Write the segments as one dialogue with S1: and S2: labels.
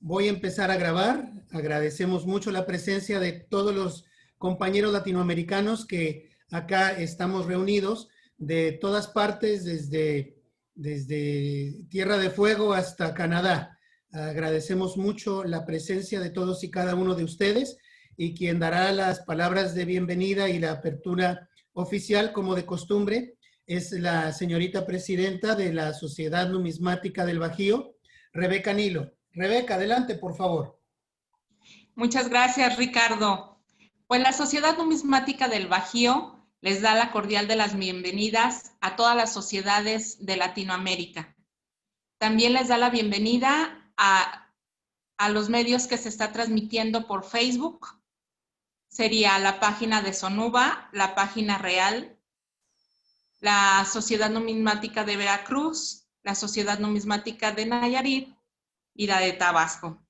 S1: Voy a empezar a grabar. Agradecemos mucho la presencia de todos los compañeros latinoamericanos que acá estamos reunidos de todas partes, desde Tierra de Fuego hasta Canadá. Agradecemos mucho la presencia de todos y cada uno de ustedes, y quien dará las palabras de bienvenida y la apertura oficial, como de costumbre, es la señorita presidenta de la Sociedad Numismática del Bajío, Rebeca Nilo. Rebeca, adelante, por favor.
S2: Muchas gracias, Ricardo. Pues la Sociedad Numismática del Bajío les da la cordial de las bienvenidas a todas las sociedades de Latinoamérica. También les da la bienvenida a los medios que se está transmitiendo por Facebook. Sería la página de Sonuba, la página real, la Sociedad Numismática de Veracruz, la Sociedad Numismática de Nayarit y la de Tabasco.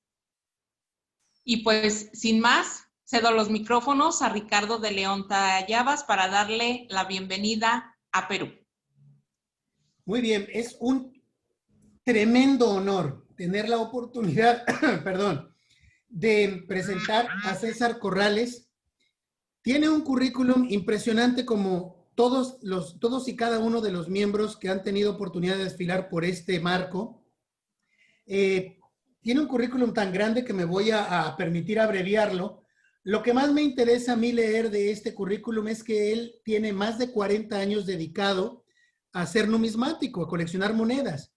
S2: Y pues, sin más, cedo los micrófonos a Ricardo de León Tallabas para darle la bienvenida a Perú.
S1: Muy bien, es un tremendo honor tener la oportunidad, perdón, de presentar a César Corrales. Tiene un currículum impresionante, como todos y cada uno de los miembros que han tenido oportunidad de desfilar por este marco. Tiene un currículum tan grande que me voy a permitir abreviarlo. Lo que más me interesa a mí leer de este currículum es que él tiene más de 40 años dedicado a ser numismático, a coleccionar monedas.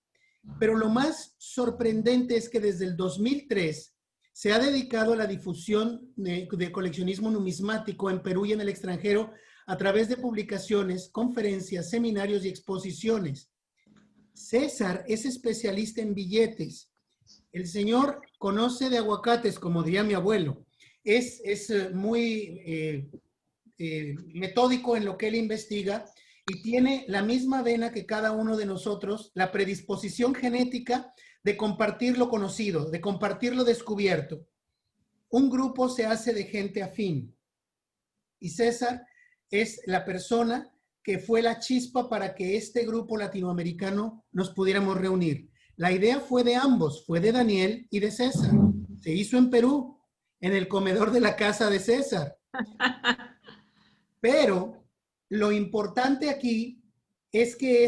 S1: Pero lo más sorprendente es que desde el 2003 se ha dedicado a la difusión de coleccionismo numismático en Perú y en el extranjero a través de publicaciones, conferencias, seminarios y exposiciones. César es especialista en billetes. El señor conoce de aguacates, como diría mi abuelo. Es muy metódico en lo que él investiga y tiene la misma vena que cada uno de nosotros, la predisposición genética de compartir lo conocido, de compartir lo descubierto. Un grupo se hace de gente afín. Y César es la persona que fue la chispa para que este grupo latinoamericano nos pudiéramos reunir. La idea fue de ambos, fue de Daniel y de César. Se hizo en Perú, en el comedor de la casa de César. Pero lo importante aquí es que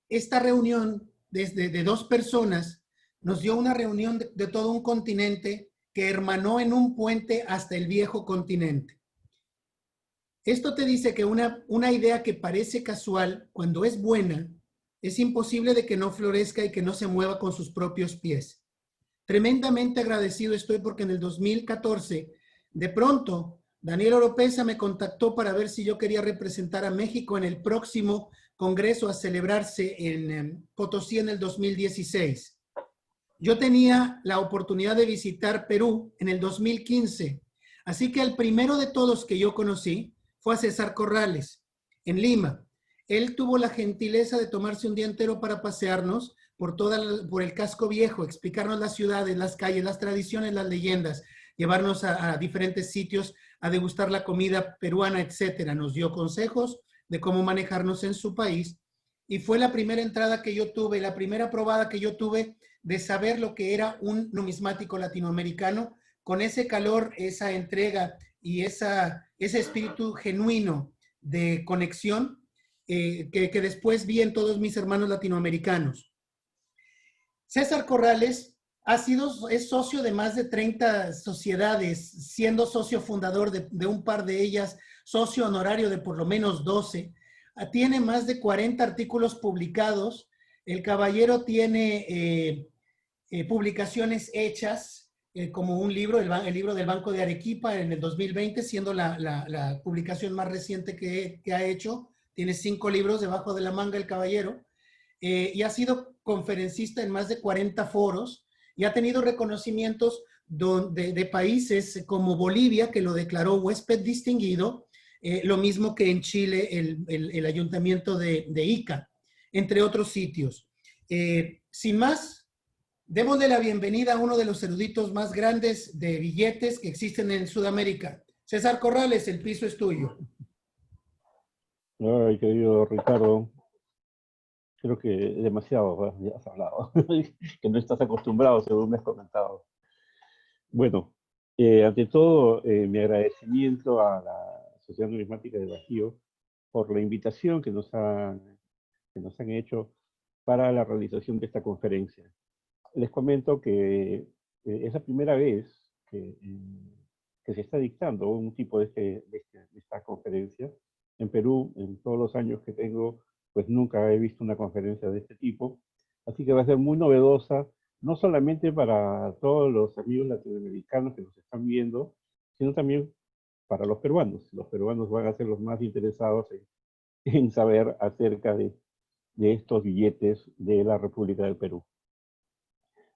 S1: esta reunión de dos personas nos dio una reunión de todo un continente que hermanó en un puente hasta el viejo continente. Esto te dice que una idea que parece casual, cuando es buena, es imposible de que no florezca y que no se mueva con sus propios pies. Tremendamente agradecido estoy porque en el 2014, de pronto, Daniel Oropesa me contactó para ver si yo quería representar a México en el próximo congreso a celebrarse en Potosí en el 2016. Yo tenía la oportunidad de visitar Perú en el 2015, así que el primero de todos que yo conocí fue a César Corrales, en Lima. Él tuvo la gentileza de tomarse un día entero para pasearnos por el casco viejo, explicarnos las ciudades, las calles, las tradiciones, las leyendas, llevarnos a diferentes sitios a degustar la comida peruana, etcétera. Nos dio consejos de cómo manejarnos en su país y fue la primera entrada que yo tuve, la primera probada que yo tuve de saber lo que era un numismático latinoamericano, con ese calor, esa entrega y ese espíritu genuino de conexión que después vi en todos mis hermanos latinoamericanos. César Corrales es socio de más de 30 sociedades, siendo socio fundador de un par de ellas, socio honorario de por lo menos 12. Tiene más de 40 artículos publicados. El caballero tiene publicaciones hechas, como un libro, el libro del Banco de Arequipa en el 2020, siendo la publicación más reciente que ha hecho. Tiene 5 libros debajo de la manga el caballero. Y ha sido conferencista en más de 40 foros y ha tenido reconocimientos de países como Bolivia, que lo declaró huésped distinguido, lo mismo que en Chile el ayuntamiento de Ica, entre otros sitios. Sin más, démosle la bienvenida a uno de los eruditos más grandes de billetes que existen en Sudamérica. César Corrales, el piso es tuyo.
S3: Ay, querido Ricardo, Creo que demasiado, bueno, ya has hablado, que no estás acostumbrado, según me has comentado. Bueno, ante todo, mi agradecimiento a la Sociedad Numismática de Bajío por la invitación que nos han hecho para la realización de esta conferencia. Les comento que es la primera vez que se está dictando un tipo de esta conferencia. En Perú, en todos los años que tengo, pues nunca he visto una conferencia de este tipo. Así que va a ser muy novedosa, no solamente para todos los amigos latinoamericanos que nos están viendo, sino también para los peruanos. Los peruanos van a ser los más interesados en saber acerca de estos billetes de la República del Perú.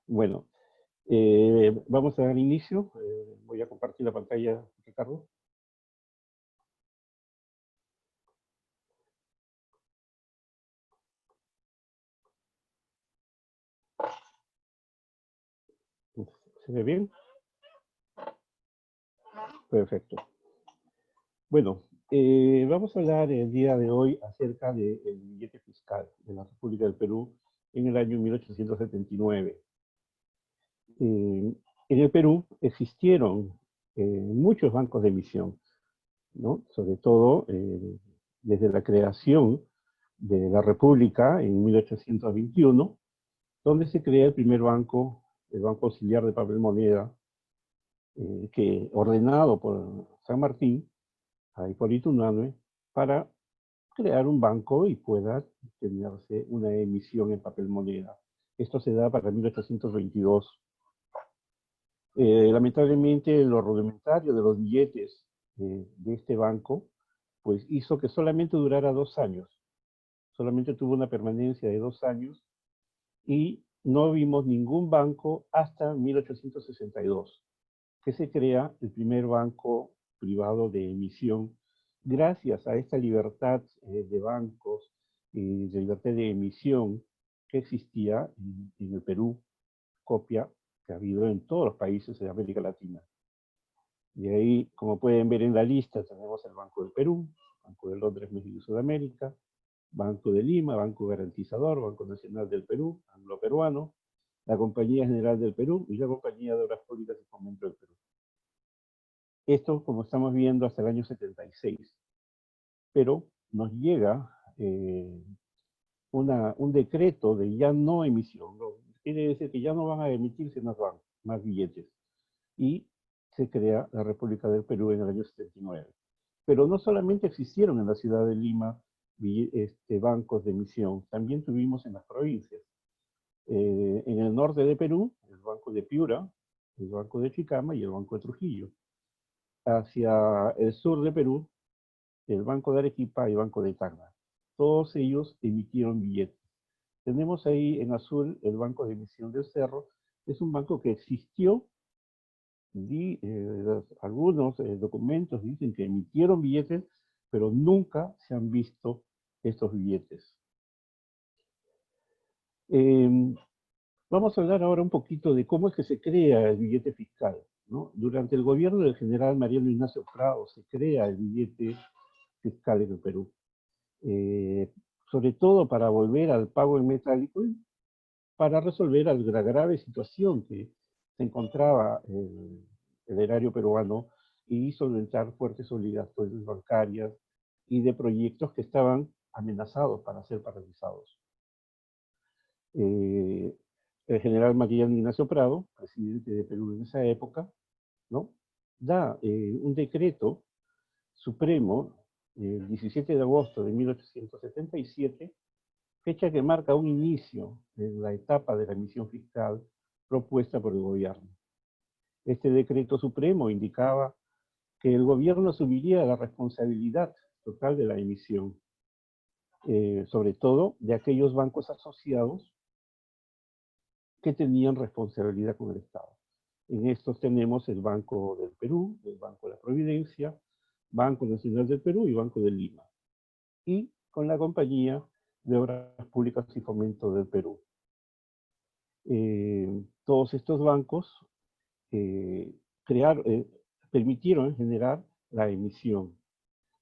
S3: Bueno, vamos a dar inicio. Voy a compartir la pantalla, Ricardo. ¿Se ve bien? Perfecto. Bueno, vamos a hablar el día de hoy acerca del billete fiscal de la República del Perú en el año 1879. En el Perú existieron muchos bancos de emisión, ¿no? Sobre todo desde la creación de la República en 1821, donde se crea el primer banco, el Banco Auxiliar de Papel Moneda, que ordenado por San Martín a Hipólito Unanue para crear un banco y pueda tenerse una emisión en papel moneda. Esto se da para 1822. Lamentablemente, lo rudimentario de los billetes de este banco, pues hizo que solamente durara 2 años. Solamente tuvo una permanencia de 2 años y no vimos ningún banco hasta 1862, que se crea el primer banco privado de emisión. Gracias a esta libertad de bancos y de libertad de emisión que existía en el Perú, copia que ha habido en todos los países de América Latina. Y ahí, como pueden ver en la lista, tenemos el Banco del Perú, Banco de Londres, México y Sudamérica, Banco de Lima, Banco Garantizador, Banco Nacional del Perú, Anglo-Peruano, la Compañía General del Perú y la Compañía de Obras Públicas y Fomento del Perú. Esto, como estamos viendo, hasta el año 76. Pero nos llega un decreto de ya no emisión. ¿No? Quiere decir que ya no van a emitirse más billetes. Y se crea la República del Perú en el año 79. Pero no solamente existieron en la ciudad de Lima bancos de emisión, también tuvimos en las provincias. En el norte de Perú, el Banco de Piura, el Banco de Chicama y el Banco de Trujillo. Hacia el sur de Perú, el Banco de Arequipa y el Banco de Tacna. Todos ellos emitieron billetes. Tenemos ahí en azul el Banco de Emisión del Cerro. Es un banco que existió. Algunos documentos dicen que emitieron billetes, pero nunca se han visto estos billetes. Vamos a hablar ahora un poquito de cómo es que se crea el billete fiscal, ¿no? Durante el gobierno del general Mariano Ignacio Prado se crea el billete fiscal en el Perú. Sobre todo para volver al pago en metálico y para resolver la grave situación que se encontraba el erario peruano y solventar fuertes obligaciones bancarias y de proyectos que estaban amenazados para ser paralizados. El general Mariano Ignacio Prado, presidente de Perú en esa época, ¿no? Da un decreto supremo el 17 de agosto de 1877, fecha que marca un inicio en la etapa de la emisión fiscal propuesta por el gobierno. Este decreto supremo indicaba que el gobierno asumiría la responsabilidad total de la emisión, sobre todo de aquellos bancos asociados que tenían responsabilidad con el Estado. En estos tenemos el Banco del Perú, el Banco de la Providencia, Banco Nacional del Perú y Banco de Lima. Y con la Compañía de Obras Públicas y Fomento del Perú. Todos estos bancos permitieron generar la emisión.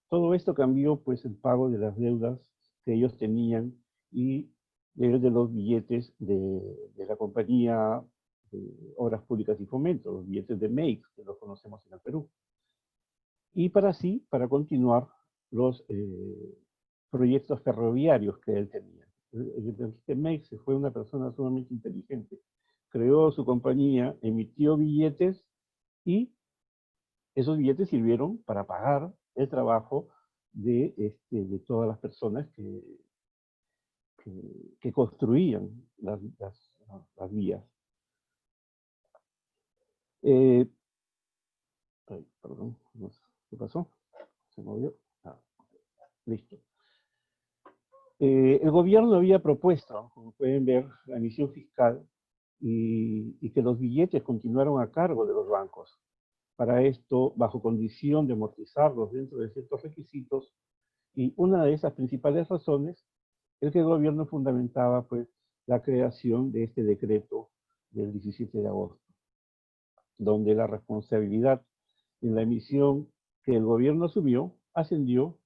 S3: Todo esto cambió pues el pago de las deudas que ellos tenían y el de los billetes de la compañía de Obras Públicas y Fomento, los billetes de MEIC, que los conocemos en el Perú. Y para continuar los proyectos ferroviarios que él tenía. El presidente MEIC fue una persona sumamente inteligente. Creó su compañía, emitió billetes y esos billetes sirvieron para pagar el trabajo de todas las personas que construían las vías. Perdón, ¿qué pasó? ¿Se movió? Ah, listo. El gobierno había propuesto, como pueden ver, la emisión fiscal y que los billetes continuaron a cargo de los bancos. Para esto, bajo condición de amortizarlos dentro de ciertos requisitos, y una de esas principales razones es que el gobierno fundamentaba pues, la creación de este decreto del 17 de agosto, donde la responsabilidad en la emisión que el gobierno asumió ascendió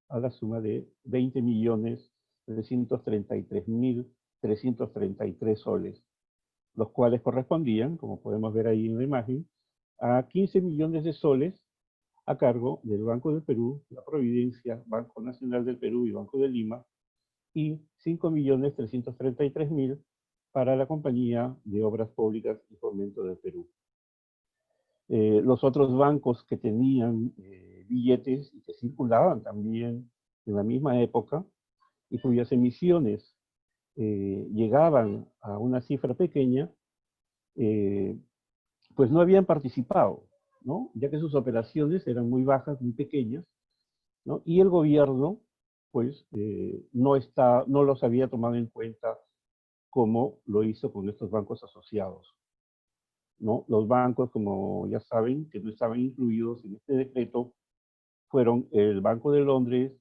S3: a la suma de 20.333.333 soles, los cuales correspondían, como podemos ver ahí en la imagen, a 15 millones de soles a cargo del Banco del Perú, la Providencia, Banco Nacional del Perú y Banco de Lima, y 5.333.000 para la Compañía de Obras Públicas y Fomento del Perú. Los otros bancos que tenían billetes y que circulaban también en la misma época y cuyas emisiones llegaban a una cifra pequeña, pues no habían participado, ¿no? Ya que sus operaciones eran muy bajas, muy pequeñas, ¿no? Y el gobierno, pues, no los había tomado en cuenta como lo hizo con estos bancos asociados, ¿no? Los bancos, como ya saben, que no estaban incluidos en este decreto, fueron el Banco de Londres,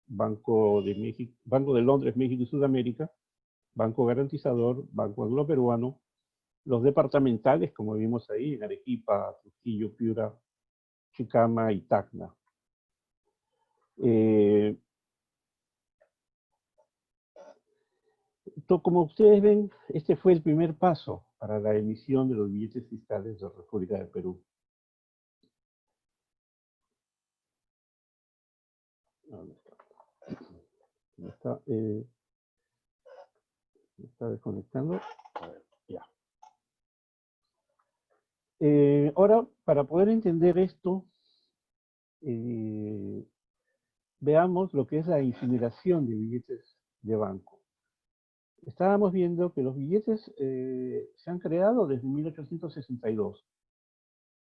S3: Banco de Londres, México y Sudamérica, Banco Garantizador, Banco Anglo-Peruano, los departamentales, como vimos ahí, en Arequipa, Trujillo, Piura, Chicama y Tacna. Como ustedes ven, este fue el primer paso para la emisión de los billetes fiscales de la República del Perú. ¿Dónde está? Me está desconectando. A ver, ya. Ahora, para poder entender esto, veamos lo que es la incineración de billetes de banco. Estábamos viendo que los billetes se han creado desde 1862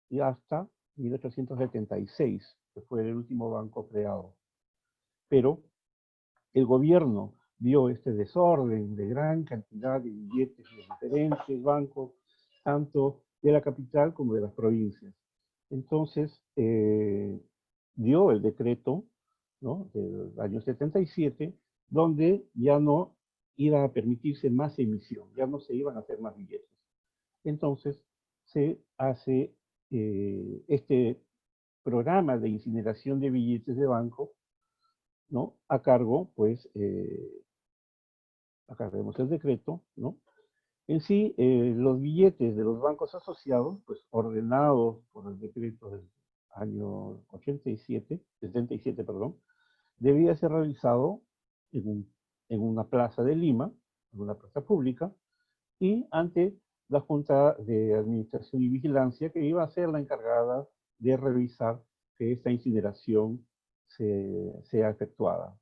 S3: y hasta 1876, que fue el último banco creado. Pero el gobierno vio este desorden de gran cantidad de billetes de diferentes bancos, tanto de la capital como de las provincias. Entonces, dio el decreto, ¿no?, del año 77, donde ya no iba a permitirse más emisión, ya no se iban a hacer más billetes. Entonces, se hace este programa de incineración de billetes de banco, ¿no?, a cargo, pues, acá vemos el decreto, ¿no? En sí, los billetes de los bancos asociados, pues ordenados por el decreto del año 77, perdón, debía ser realizado en una plaza de Lima, en una plaza pública, y ante la Junta de Administración y Vigilancia, que iba a ser la encargada de revisar que esta incineración sea efectuada.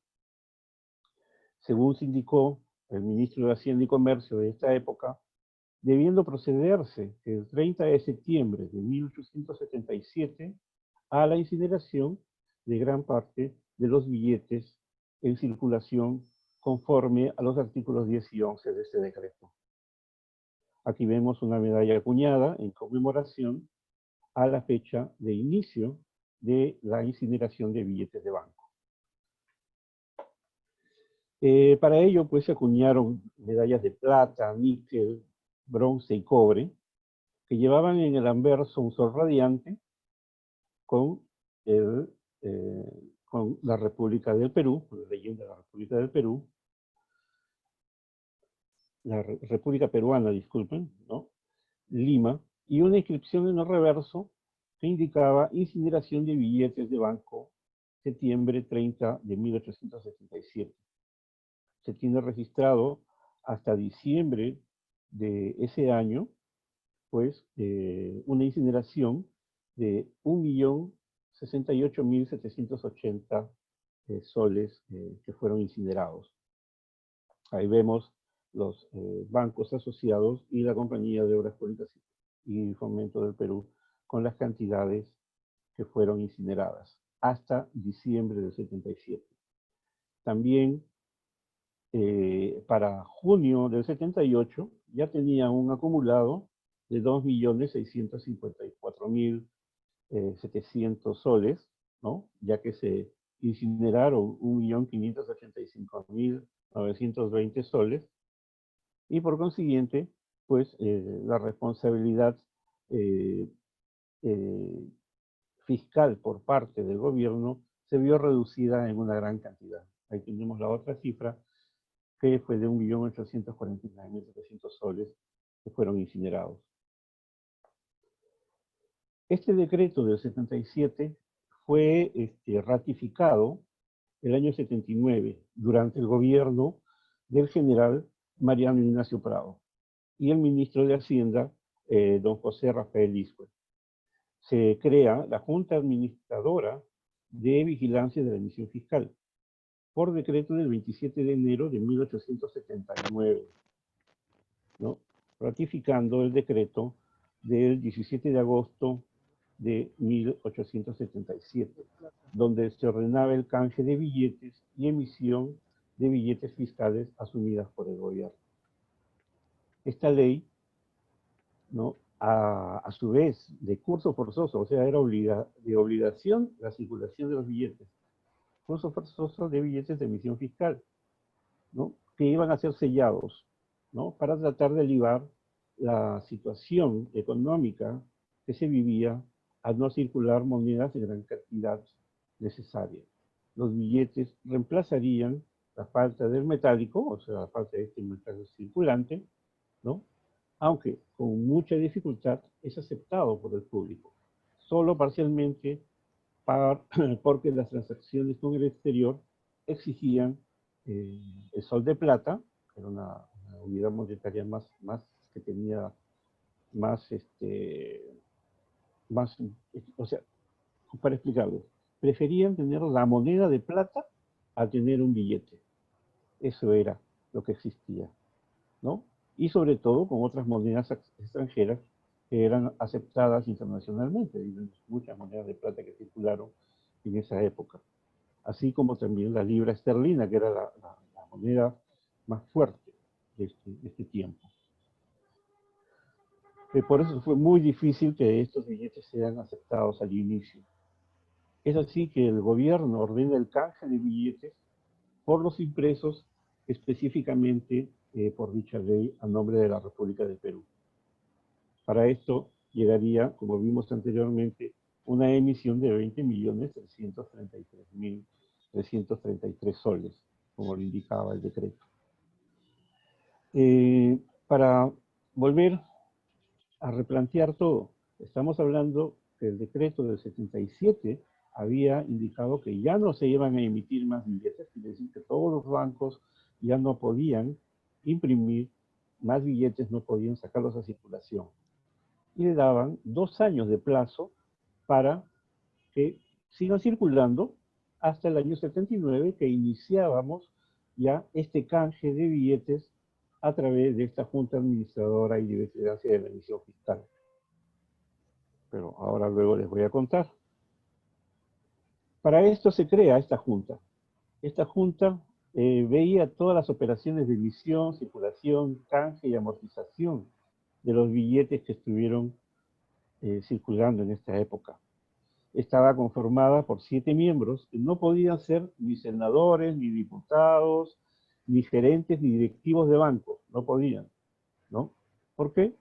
S3: Según se indicó el ministro de Hacienda y Comercio de esta época, debiendo procederse el 30 de septiembre de 1877 a la incineración de gran parte de los billetes en circulación conforme a los artículos 10 y 11 de este decreto. Aquí vemos una medalla acuñada en conmemoración a la fecha de inicio de la incineración de billetes de banco. Para ello, pues, se acuñaron medallas de plata, níquel, bronce y cobre, que llevaban en el anverso un sol radiante con la República del Perú, con la leyenda de la República del Perú, República Peruana, disculpen, ¿no? Lima, y una inscripción en el reverso que indicaba incineración de billetes de banco, septiembre 30 de 1877. Se tiene registrado hasta diciembre de ese año, pues, una incineración de 1.068.780 soles que fueron incinerados. Ahí vemos los bancos asociados y la Compañía de Obras Públicas y Fomento del Perú con las cantidades que fueron incineradas hasta diciembre del 77. También para junio del 78 ya tenía un acumulado de 2.654.700 soles, ¿no? Ya que se incineraron 1.585.920 soles, y por consiguiente, pues la responsabilidad fiscal por parte del gobierno se vio reducida en una gran cantidad. Ahí tenemos la otra cifra, que fue de 1.849.700 soles que fueron incinerados. Este decreto del 77 fue ratificado el año 79 durante el gobierno del general Mariano Ignacio Prado y el ministro de Hacienda, don José Rafael Iscue. Se crea la Junta Administradora de Vigilancia de la Emisión Fiscal por decreto del 27 de enero de 1879, ¿no? Ratificando el decreto del 17 de agosto de 1877, donde se ordenaba el canje de billetes y emisión de billetes fiscales asumidas por el gobierno. Esta ley, ¿no?, a su vez, de curso forzoso, o sea, era de obligación la circulación de los billetes, curso forzoso de billetes de emisión fiscal, ¿no?, que iban a ser sellados, ¿no?, para tratar de aliviar la situación económica que se vivía al no circular monedas en gran cantidad necesaria. Los billetes reemplazarían la falta del metálico, o sea, la falta de este metal circulante, ¿no?, aunque con mucha dificultad es aceptado por el público, solo parcialmente porque las transacciones con el exterior exigían el sol de plata, que era una unidad monetaria más que tenía más, o sea, para explicarlo, preferían tener la moneda de plata a tener un billete. Eso era lo que existía, ¿no? Y sobre todo con otras monedas extranjeras que eran aceptadas internacionalmente. Hay muchas monedas de plata que circularon en esa época. Así como también la libra esterlina, que era la moneda más fuerte de este tiempo. Por eso fue muy difícil que estos billetes sean aceptados al inicio. Es así que el gobierno ordena el canje de billetes por los impresos específicamente por dicha ley a nombre de la República del Perú. Para esto llegaría, como vimos anteriormente, una emisión de 20.333.333 soles, como lo indicaba el decreto. Para volver a replantear todo, estamos hablando que el decreto del 77 había indicado que ya no se iban a emitir más billetes, es decir, que todos los bancos ya no podían imprimir más billetes, no podían sacarlos a circulación. Y le daban 2 años de plazo para que sigan circulando hasta el año 79, que iniciábamos ya este canje de billetes a través de esta Junta Administradora y de Vigilancia de la Emisión Fiscal. Pero ahora luego les voy a contar. Para esto se crea esta junta. Esta junta veía todas las operaciones de emisión, circulación, canje y amortización de los billetes que estuvieron circulando en esta época. Estaba conformada por 7 miembros que no podían ser ni senadores, ni diputados, ni gerentes, ni directivos de bancos. No podían, ¿no? ¿Por qué?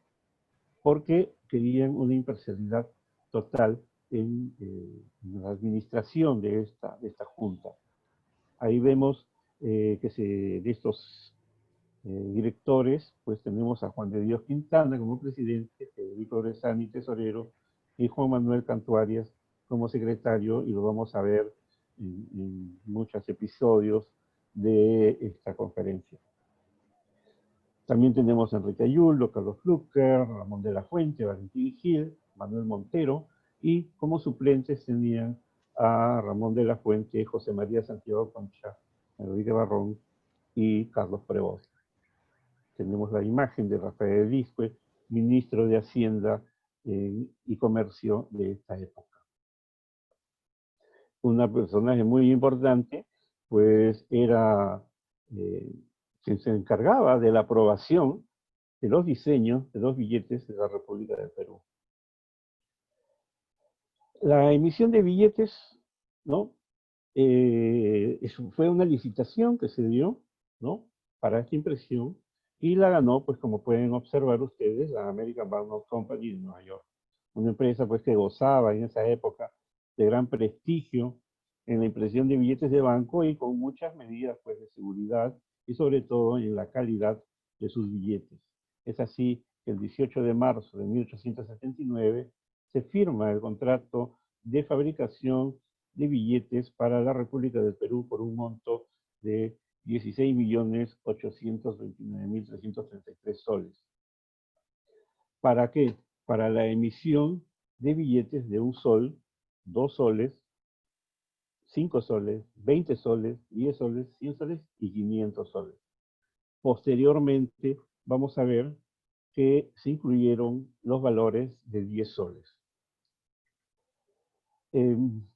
S3: Porque querían una imparcialidad total en la administración de esta junta. Ahí vemos que de directores, pues tenemos a Juan de Dios Quintana como presidente, Federico Bressani, tesorero, y Juan Manuel Cantuarias como secretario, y lo vamos a ver en muchos episodios de esta conferencia. También tenemos a Enrique Ayulo, Carlos Flucker, Ramón de la Fuente, Valentín Gil, Manuel Montero, y como suplentes tenían a Ramón de la Fuente, José María Santiago Concha, Enrique Barrón y Carlos Prevost. Tenemos la imagen de Rafael Viscue, ministro de Hacienda y Comercio de esta época. Una personaje muy importante, pues era quien se encargaba de la aprobación de los diseños de los billetes de la República del Perú. La emisión de billetes, ¿no? Fue una licitación que se dio, ¿no? Para esta impresión, y la ganó, pues como pueden observar ustedes, la American Banknote Company de Nueva York. Una empresa pues que gozaba en esa época de gran prestigio en la impresión de billetes de banco y con muchas medidas pues de seguridad y sobre todo en la calidad de sus billetes. Es así que el 18 de marzo de 1879 se firma el contrato de fabricación de billetes para la República del Perú por un monto de 16.829.333 soles. ¿Para qué? Para la emisión de billetes de 1 sol, 2 soles, 5 soles, 20 soles, 10 soles, 100 soles y 500 soles. Posteriormente vamos a ver que se incluyeron los valores de 10 soles.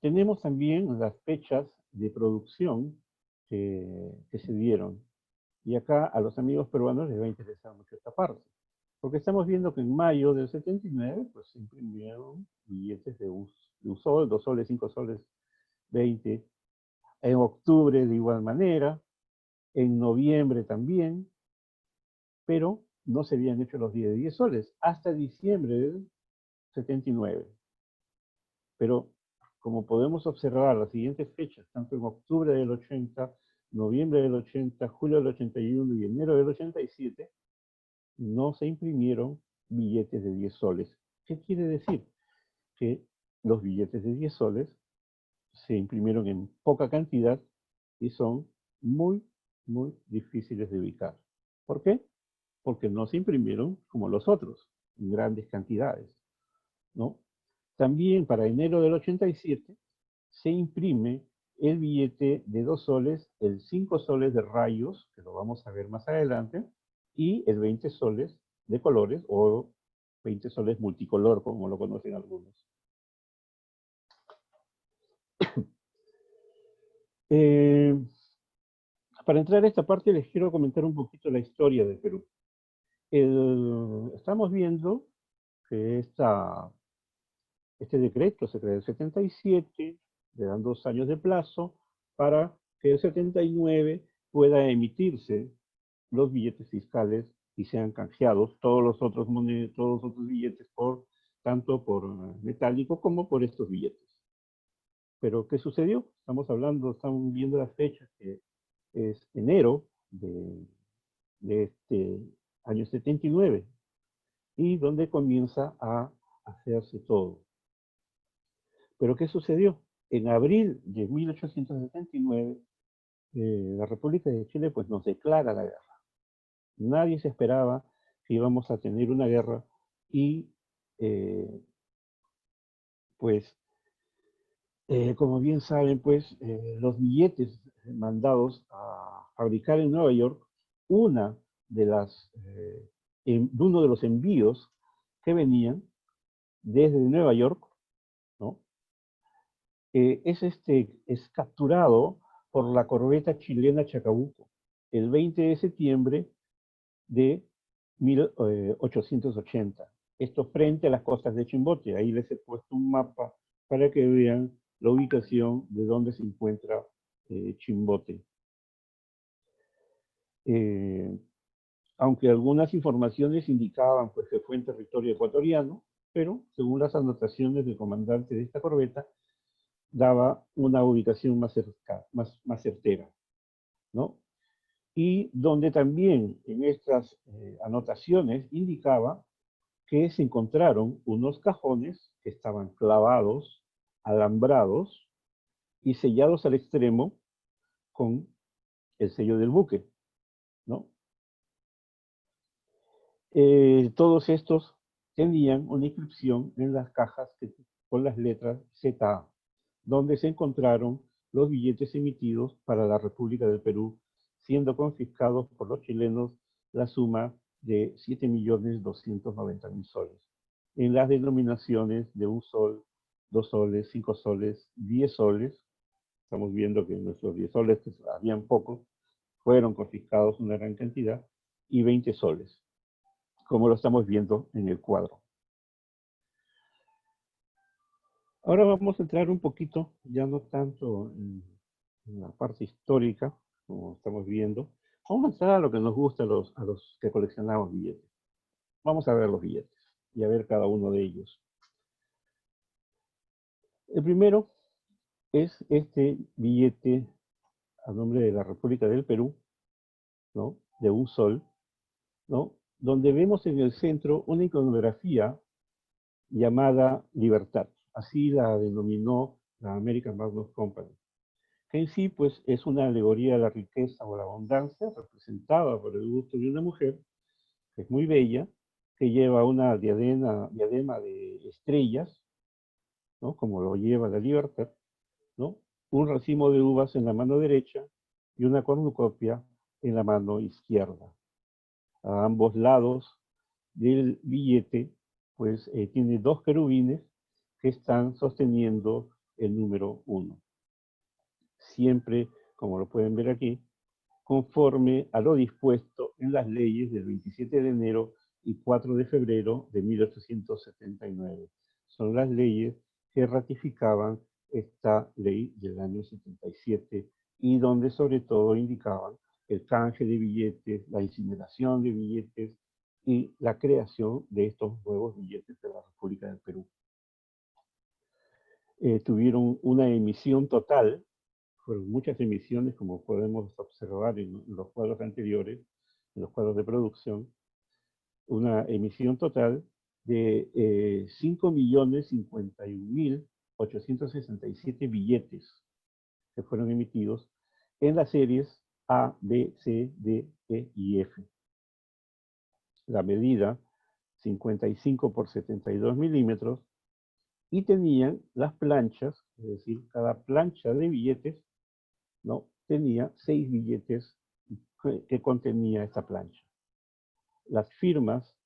S3: Tenemos también las fechas de producción que se dieron. Y acá a los amigos peruanos les va a interesar mucho esta parte. Porque estamos viendo que en mayo del 79 pues, se imprimieron billetes de un sol, 2 soles, 5 soles, 20. En octubre de igual manera. En noviembre también. Pero no se habían hecho los 10 soles hasta diciembre del 79. Pero como podemos observar las siguientes fechas, tanto en octubre del 80, noviembre del 80, julio del 81 y enero del 87, no se imprimieron billetes de 10 soles. ¿Qué quiere decir? Que los billetes de 10 soles se imprimieron en poca cantidad y son muy, muy difíciles de ubicar. ¿Por qué? Porque no se imprimieron como los otros, en grandes cantidades, ¿no? También para enero del 87 se imprime el billete de 2 soles, el 5 soles de rayos, que lo vamos a ver más adelante, y el 20 soles de colores, o 20 soles multicolor, como lo conocen algunos. Para entrar a esta parte les quiero comentar un poquito la historia del Perú. Estamos viendo que este decreto se creó en el 77, le dan 2 años de plazo para que el 79 pueda emitirse los billetes fiscales y sean canjeados todos los otros billetes, tanto por metálico como por estos billetes. Pero, ¿qué sucedió? Estamos viendo la fecha, que es enero de este año 79, y donde comienza a hacerse todo. Pero ¿qué sucedió? En abril de 1879, la República de Chile pues, nos declara la guerra. Nadie se esperaba que íbamos a tener una guerra y, como bien saben, pues, los billetes mandados a fabricar en Nueva York, uno de los envíos que venían desde Nueva York, ¿no? Es capturado por la corbeta chilena Chacabuco el 20 de septiembre de 1880. Esto frente a las costas de Chimbote. Ahí les he puesto un mapa para que vean la ubicación de donde se encuentra Chimbote. Aunque algunas informaciones indicaban pues, que fue en territorio ecuatoriano, pero según las anotaciones del comandante de esta corbeta, daba una ubicación más certera, ¿no? y donde también en estas anotaciones indicaba que se encontraron unos cajones que estaban clavados, alambrados y sellados al extremo con el sello del buque, ¿no? Todos estos tenían una inscripción en las cajas con las letras ZA, donde se encontraron los billetes emitidos para la República del Perú, siendo confiscados por los chilenos la suma de 7.290.000 soles, en las denominaciones de 1 sol, 2 soles, 5 soles, 10 soles. Estamos viendo que nuestros 10 soles, que habían pocos, fueron confiscados una gran cantidad, y 20 soles, como lo estamos viendo en el cuadro. Ahora vamos a entrar un poquito, ya no tanto en la parte histórica, como estamos viendo. Vamos a entrar a lo que nos gusta a los que coleccionamos billetes. Vamos a ver los billetes y a ver cada uno de ellos. El primero es este billete a nombre de la República del Perú, ¿no? De 1 sol, ¿no? Donde vemos en el centro una iconografía llamada Libertad. Así la denominó la American Banknote Company, que en sí pues es una alegoría de la riqueza o la abundancia representada por el busto de una mujer que es muy bella, que lleva una diadema de estrellas, ¿no? Como lo lleva la Libertad, ¿no? Un racimo de uvas en la mano derecha y una cornucopia en la mano izquierda. A ambos lados del billete pues tiene 2 querubines que están sosteniendo el número 1. Siempre, como lo pueden ver aquí, conforme a lo dispuesto en las leyes del 27 de enero y 4 de febrero de 1879. Son las leyes que ratificaban esta ley del año 77 y donde sobre todo indicaban el canje de billetes, la incineración de billetes y la creación de estos nuevos billetes de la República del Perú. Tuvieron una emisión total, fueron muchas emisiones, como podemos observar en los cuadros anteriores, en los cuadros de producción, una emisión total de 5.051.867 billetes que fueron emitidos en las series A, B, C, D, E y F. La medida 55 por 72 milímetros, y tenían las planchas, es decir, cada plancha de billetes, ¿no? Tenía 6 billetes que contenía esta plancha. Las firmas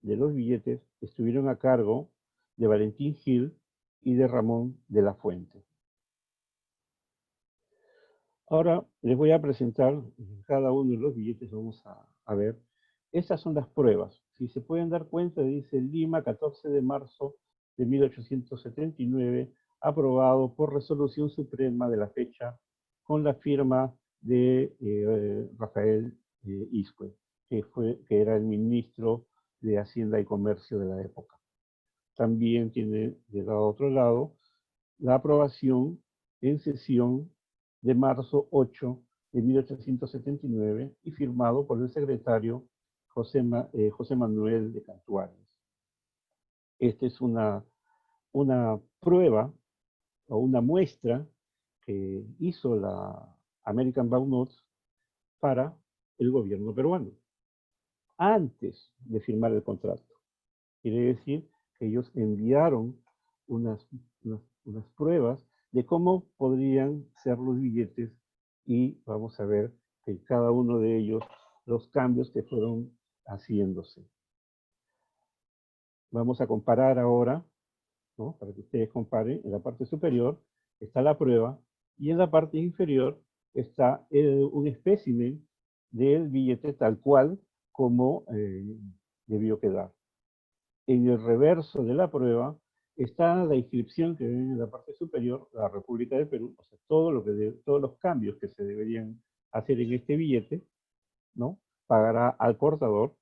S3: de los billetes estuvieron a cargo de Valentín Gil y de Ramón de la Fuente. Ahora les voy a presentar cada uno de los billetes, vamos a ver. Estas son las pruebas. Si se pueden dar cuenta, dice Lima, 14 de marzo de 1879, aprobado por resolución suprema de la fecha, con la firma de Rafael Iscue, que era el ministro de Hacienda y Comercio de la época. También tiene del otro lado la aprobación en sesión de marzo 8 de 1879 y firmado por el secretario José Manuel de Cantuanes. Esta es una prueba o una muestra que hizo la American Banknotes para el gobierno peruano, antes de firmar el contrato. Quiere decir que ellos enviaron unas pruebas de cómo podrían ser los billetes y vamos a ver que cada uno de ellos, los cambios que fueron haciéndose. Vamos a comparar ahora, ¿no? Para que ustedes comparen. En la parte superior está la prueba y en la parte inferior está un espécimen del billete tal cual como debió quedar. En el reverso de la prueba está la inscripción que ven en la parte superior, la República del Perú, o sea, todos los cambios que se deberían hacer en este billete, ¿no? Pagará al portador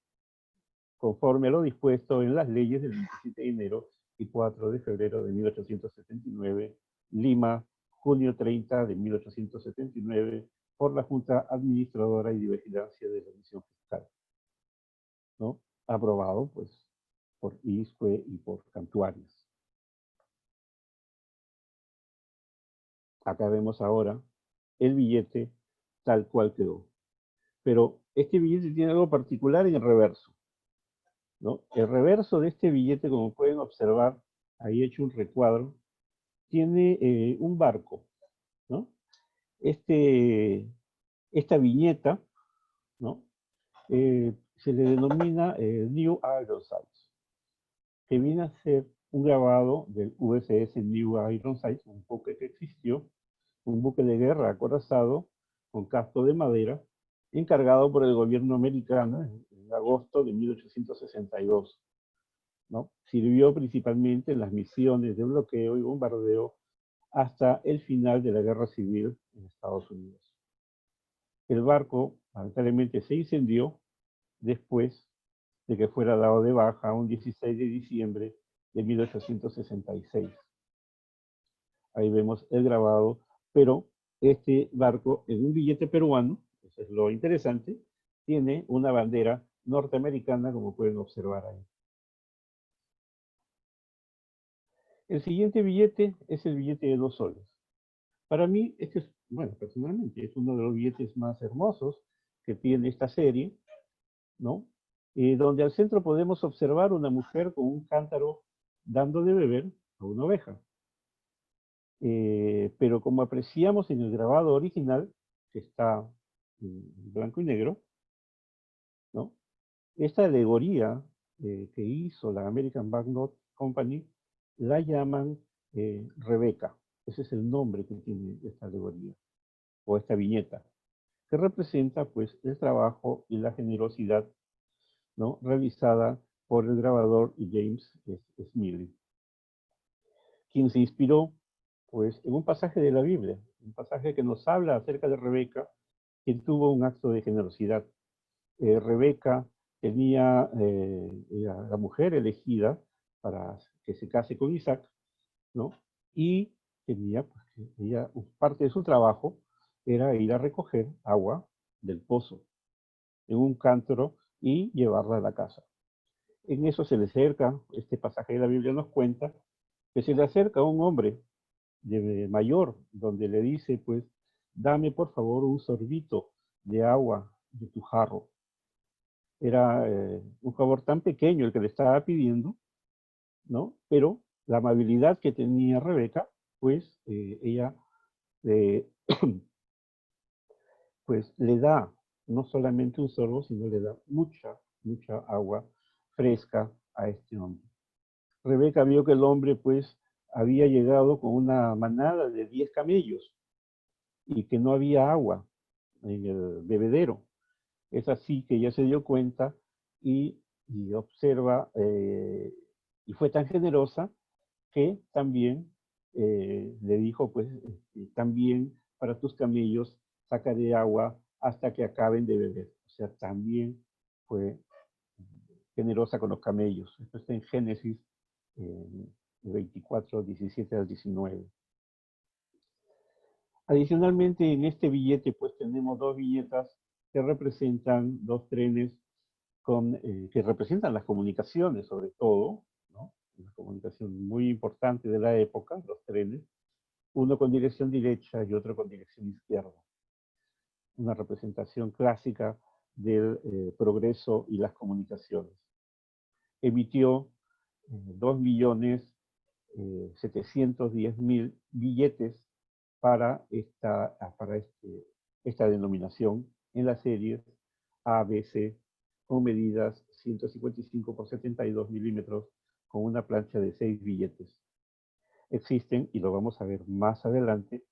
S3: conforme a lo dispuesto en las leyes del 27 de enero y 4 de febrero de 1879, Lima, junio 30 de 1879, por la Junta Administradora y de Vigilancia de la Misión Fiscal, ¿no? Aprobado, pues, por ISCUE y por Cantuarias. Acá vemos ahora el billete tal cual quedó. Pero este billete tiene algo particular en el reverso, ¿no? El reverso de este billete, como pueden observar, ahí he hecho un recuadro, tiene un barco, ¿no? Esta viñeta, ¿no? Se le denomina New Ironsides, que viene a ser un grabado del USS New Ironsides, un buque que existió, un buque de guerra acorazado con casco de madera, encargado por el gobierno americano en agosto de 1862. ¿No? Sirvió principalmente en las misiones de bloqueo y bombardeo hasta el final de la Guerra Civil en Estados Unidos. El barco, lamentablemente, se incendió después de que fuera dado de baja un 16 de diciembre de 1866. Ahí vemos el grabado, pero este barco en un billete peruano, eso es lo interesante, tiene una bandera norteamericana, como pueden observar ahí. El siguiente billete es el billete de 2 soles. Para mí, este es, bueno, personalmente, es uno de los billetes más hermosos que tiene esta serie, ¿no? Donde al centro podemos observar una mujer con un cántaro dando de beber a una oveja. Pero como apreciamos en el grabado original, que está en blanco y negro, ¿no? Esta alegoría que hizo la American Banknote Company la llaman Rebeca. Ese es el nombre que tiene esta alegoría, o esta viñeta, que representa pues el trabajo y la generosidad, ¿no? Realizada por el grabador James Smiley, quien se inspiró pues en un pasaje de la Biblia, un pasaje que nos habla acerca de Rebeca, quien tuvo un acto de generosidad. Rebeca tenía la mujer elegida para que se case con Isaac, ¿no? Y tenía, pues, ella, parte de su trabajo era ir a recoger agua del pozo en un cántaro y llevarla a la casa. En eso se le acerca, este pasaje de la Biblia nos cuenta, que se le acerca a un hombre de mayor, donde le dice, pues, dame por favor un sorbito de agua de tu jarro. Era un favor tan pequeño el que le estaba pidiendo, ¿no? Pero la amabilidad que tenía Rebeca, pues ella pues le da no solamente un sorbo, sino le da mucha, mucha agua fresca a este hombre. Rebeca vio que el hombre pues había llegado con una manada de 10 camellos y que no había agua en el bebedero. Es así que ella se dio cuenta y observa, y fue tan generosa que también le dijo, pues, también para tus camellos sacaré agua hasta que acaben de beber. O sea, también fue generosa con los camellos. Esto está en Génesis 24, 17 al 19. Adicionalmente, en este billete, pues tenemos 2 viñetas que representan 2 trenes que representan las comunicaciones, sobre todo, ¿no? Una comunicación muy importante de la época, los trenes, uno con dirección derecha y otro con dirección izquierda. Una representación clásica del progreso y las comunicaciones. Emitió 2.710.000 billetes para esta denominación en las series ABC con medidas 155 por 72 milímetros con una plancha de 6 billetes. Existen, y lo vamos a ver más adelante,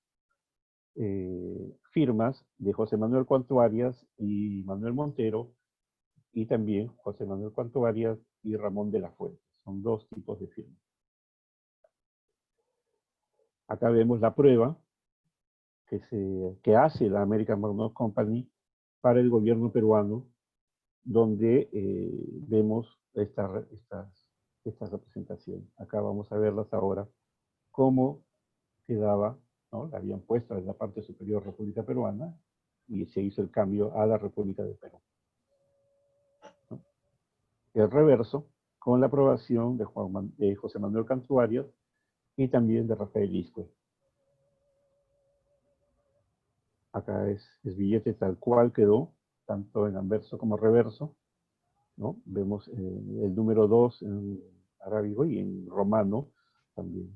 S3: firmas de José Manuel Cuanto Arias y Manuel Montero, y también José Manuel Cuanto Arias y Ramón de la Fuente. Son 2 tipos de firmas. Acá vemos la prueba que hace la American Banknote Company para el gobierno peruano, donde vemos esta representación. Acá vamos a verlas ahora, cómo quedaba, ¿no? La habían puesto en la parte superior República Peruana, y se hizo el cambio a la República del Perú. ¿No? El reverso, con la aprobación de José Manuel Cantuarias y también de Rafael Iscue. Acá es billete tal cual quedó, tanto en anverso como reverso, ¿no? Vemos el número 2 en arábigo y en romano también.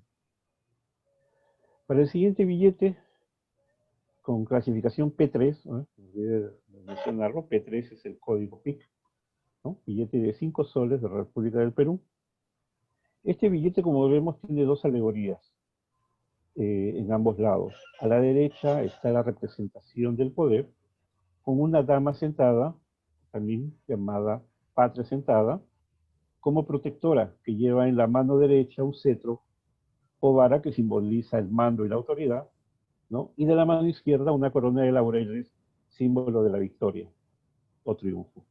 S3: Para el siguiente billete, con clasificación P3, ¿no? Olvidé mencionarlo, P3 es el código PIC, ¿no? Billete de 5 soles de la República del Perú. Este billete, como vemos, tiene dos alegorías en ambos lados. A la derecha está la representación del poder, con una dama sentada, también llamada Patria sentada, como protectora, que lleva en la mano derecha un cetro o vara que simboliza el mando y la autoridad, ¿no? Y de la mano izquierda una corona de laureles, símbolo de la victoria o triunfo.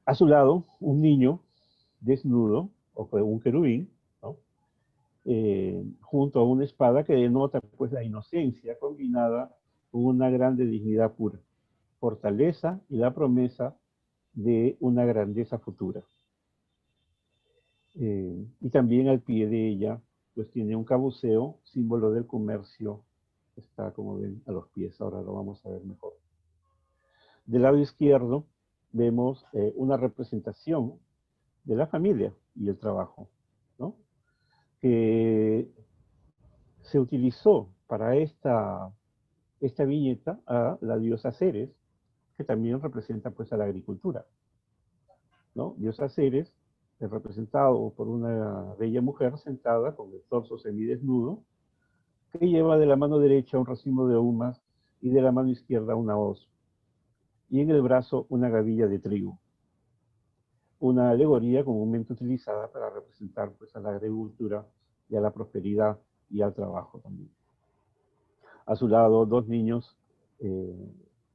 S3: A su lado, un niño desnudo, o un querubín, ¿no? Junto a una espada que denota pues la inocencia combinada con una grande dignidad pura, fortaleza y la promesa de una grandeza futura. Y también al pie de ella pues tiene un cabuceo, símbolo del comercio, está como ven a los pies, ahora lo vamos a ver mejor. Del lado izquierdo vemos una representación de la familia y el trabajo, ¿no? Que se utilizó para esta viñeta a la diosa Ceres, que también representa pues a la agricultura, ¿no? Diosa Ceres es representado por una bella mujer sentada con el torso semidesnudo, que lleva de la mano derecha un racimo de umas y de la mano izquierda una hoz, y en el brazo una gavilla de trigo. Una alegoría comúnmente utilizada para representar pues a la agricultura y a la prosperidad y al trabajo también. A su lado, dos niños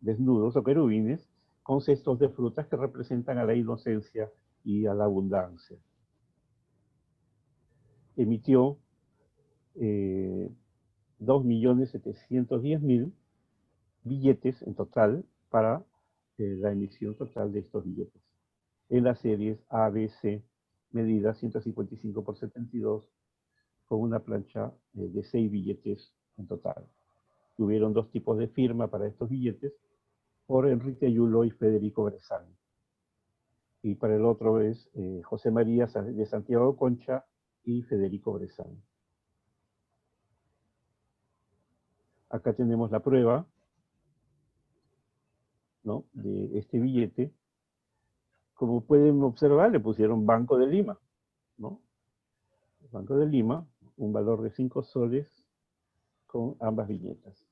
S3: desnudos o querubines con cestos de frutas que representan a la inocencia y a la abundancia. Emitió 2.710.000 billetes en total para la emisión total de estos billetes. En las series A, B, C, medida 155 por 72, con una plancha de 6 billetes en total. Tuvieron dos tipos de firma para estos billetes, por Enrique Ayulo y Federico Brezani. Y para el otro es José María de Santiago Concha y Federico Brezani. Acá tenemos la prueba, ¿no?, de este billete. Como pueden observar, le pusieron Banco de Lima, ¿no? Banco de Lima, un valor de 5 soles con ambas viñetas.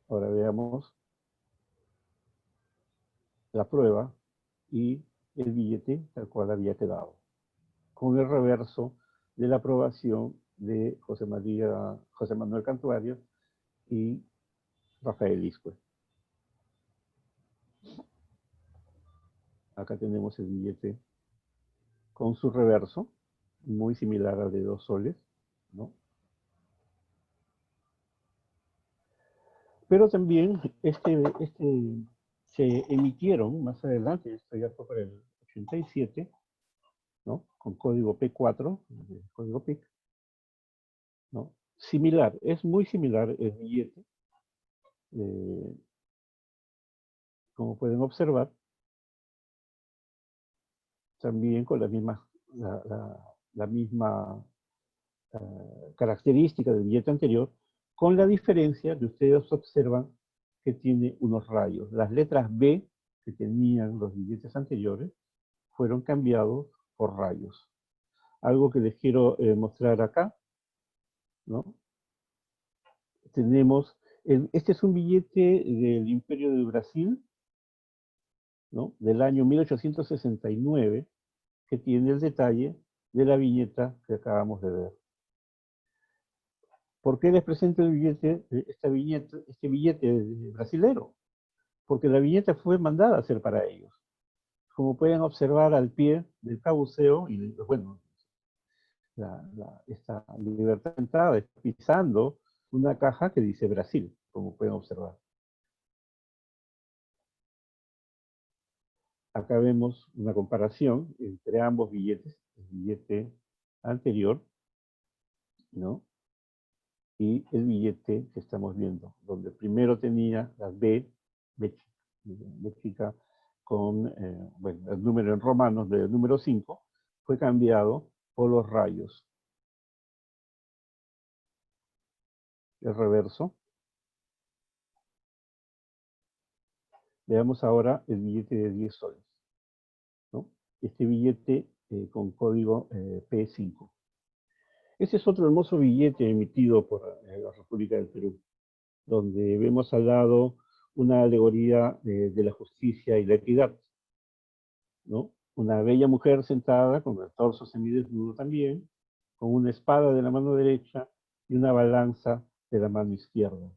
S3: Ahora veamos la prueba y el billete tal cual había quedado, con el reverso de la aprobación de José Manuel Cantuarias y Rafael Iscue. Acá tenemos el billete con su reverso, muy similar al de 2 soles, ¿no? Pero también se emitieron más adelante, esto ya fue para el 87, ¿no?, con código P4, código PIC, ¿no? Similar, es muy similar el billete, como pueden observar, también con la misma característica del billete anterior, con la diferencia que ustedes observan que tiene unos rayos. Las letras B que tenían los billetes anteriores fueron cambiados por rayos. Algo que les quiero mostrar acá, ¿no? Tenemos, este es un billete del Imperio del Brasil, ¿no?, del año 1869, que tiene el detalle de la viñeta que acabamos de ver. ¿Por qué les presento el billete, este billete brasilero? Porque la viñeta fue mandada a hacer para ellos. Como pueden observar al pie del cabuceo, y bueno, esta libertad de entrada es pisando una caja que dice Brasil, como pueden observar. Acá vemos una comparación entre ambos billetes, el billete anterior, ¿no? Y el billete que estamos viendo, donde primero tenía la B chica, con bueno, el número en romanos del número 5, fue cambiado por los rayos. El reverso. Veamos ahora el billete de 10 soles, ¿no? Este billete con código P5. Ese es otro hermoso billete emitido por la República del Perú, donde vemos al lado una alegoría de la justicia y la equidad, ¿no? Una bella mujer sentada con el torso semidesnudo también, con una espada de la mano derecha y una balanza de la mano izquierda.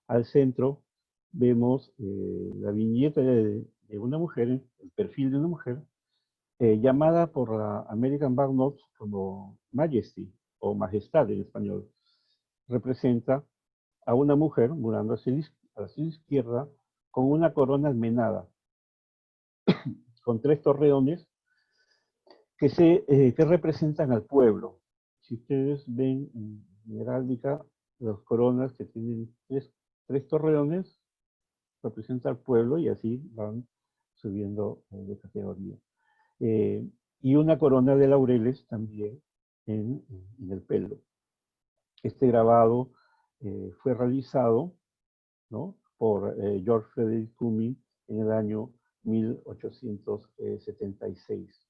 S3: Al centro vemos la viñeta de una mujer, el perfil de una mujer, llamada por la American Banknotes como Majesty o Majestad en español. Representa a una mujer mirando hacia la izquierda con una corona almenada, con 3 torreones que representan al pueblo. Si ustedes ven en heráldica, las coronas que tienen 3 torreones representan al pueblo y así van subiendo de categoría. Y una corona de laureles también en el pelo. Este grabado fue realizado, ¿no?, por George Frederick Cumming en el año 1876.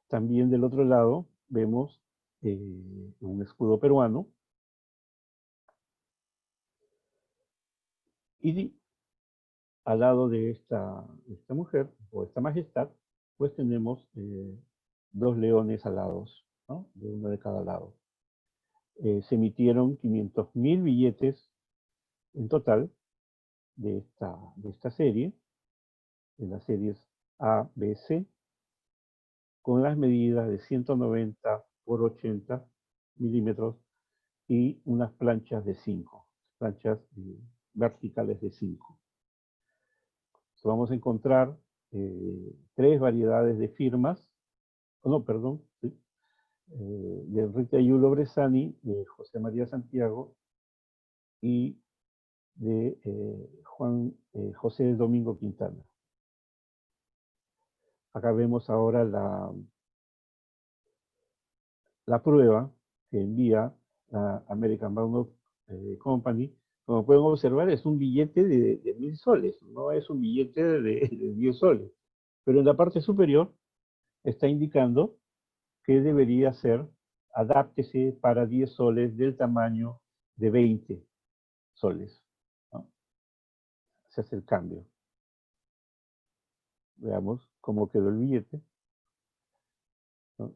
S3: También del otro lado vemos un escudo peruano y al lado de esta mujer o esta majestad, pues tenemos 2 leones alados, ¿no?, de uno de cada lado. Se emitieron 500.000 billetes en total de esta serie, de las series A, B, C, con las medidas de 190 por 80 milímetros y unas planchas de 5, planchas verticales de 5. Vamos a encontrar 3 variedades de firmas, ¿sí? De Enrique Ayulo Bresani, de José María Santiago y de José Domingo Quintana. Acá vemos ahora la prueba que envía la American Banknote Company. Como pueden observar, es un billete de 1.000 soles, no es un billete de 10 soles. Pero en la parte superior está indicando que debería ser, adáptese para 10 soles del tamaño de 20 soles, ¿no? Se hace el cambio. Veamos cómo quedó el billete, ¿no?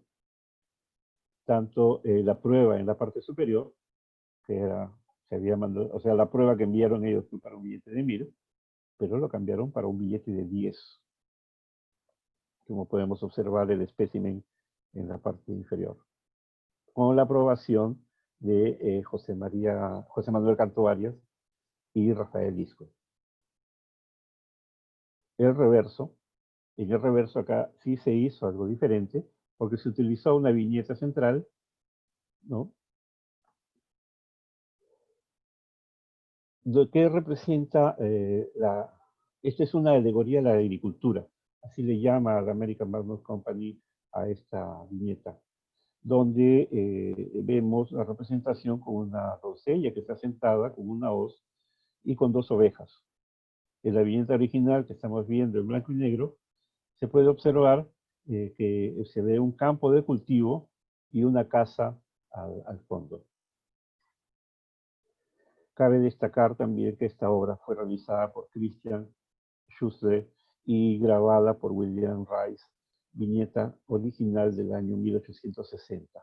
S3: Tanto la prueba en la parte superior, que era, se había mandado, o sea, la prueba que enviaron ellos fue para un billete de 1.000, pero lo cambiaron para un billete de 10. Como podemos observar el espécimen en la parte inferior. Con la aprobación de José Manuel Canto Arias y Rafael Isco. El reverso, en el reverso acá sí se hizo algo diferente, porque se utilizó una viñeta central, ¿no?, que representa esta es una alegoría de la agricultura, así le llama la American Banknote Company a esta viñeta, donde vemos la representación con una doncella que está sentada con una hoz y con 2 ovejas. En la viñeta original que estamos viendo en blanco y negro, se puede observar que se ve un campo de cultivo y una casa al fondo. Cabe destacar también que esta obra fue realizada por Christian Schuster y grabada por William Rice, viñeta original del año 1860.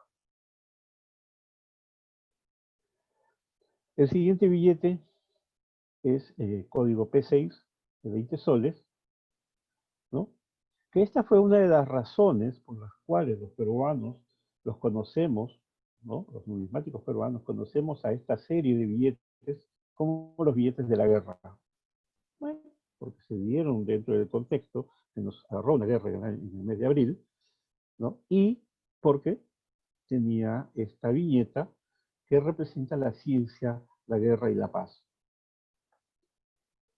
S3: El siguiente billete es código P6 de 20 soles, ¿no?, que esta fue una de las razones por las cuales los peruanos los conocemos, ¿no?, los numismáticos peruanos conocemos a esta serie de billetes como los billetes de la guerra. Bueno, porque se dieron dentro del contexto que nos agarró una guerra en el mes de abril, ¿no? Y porque tenía esta viñeta que representa la ciencia, la guerra y la paz,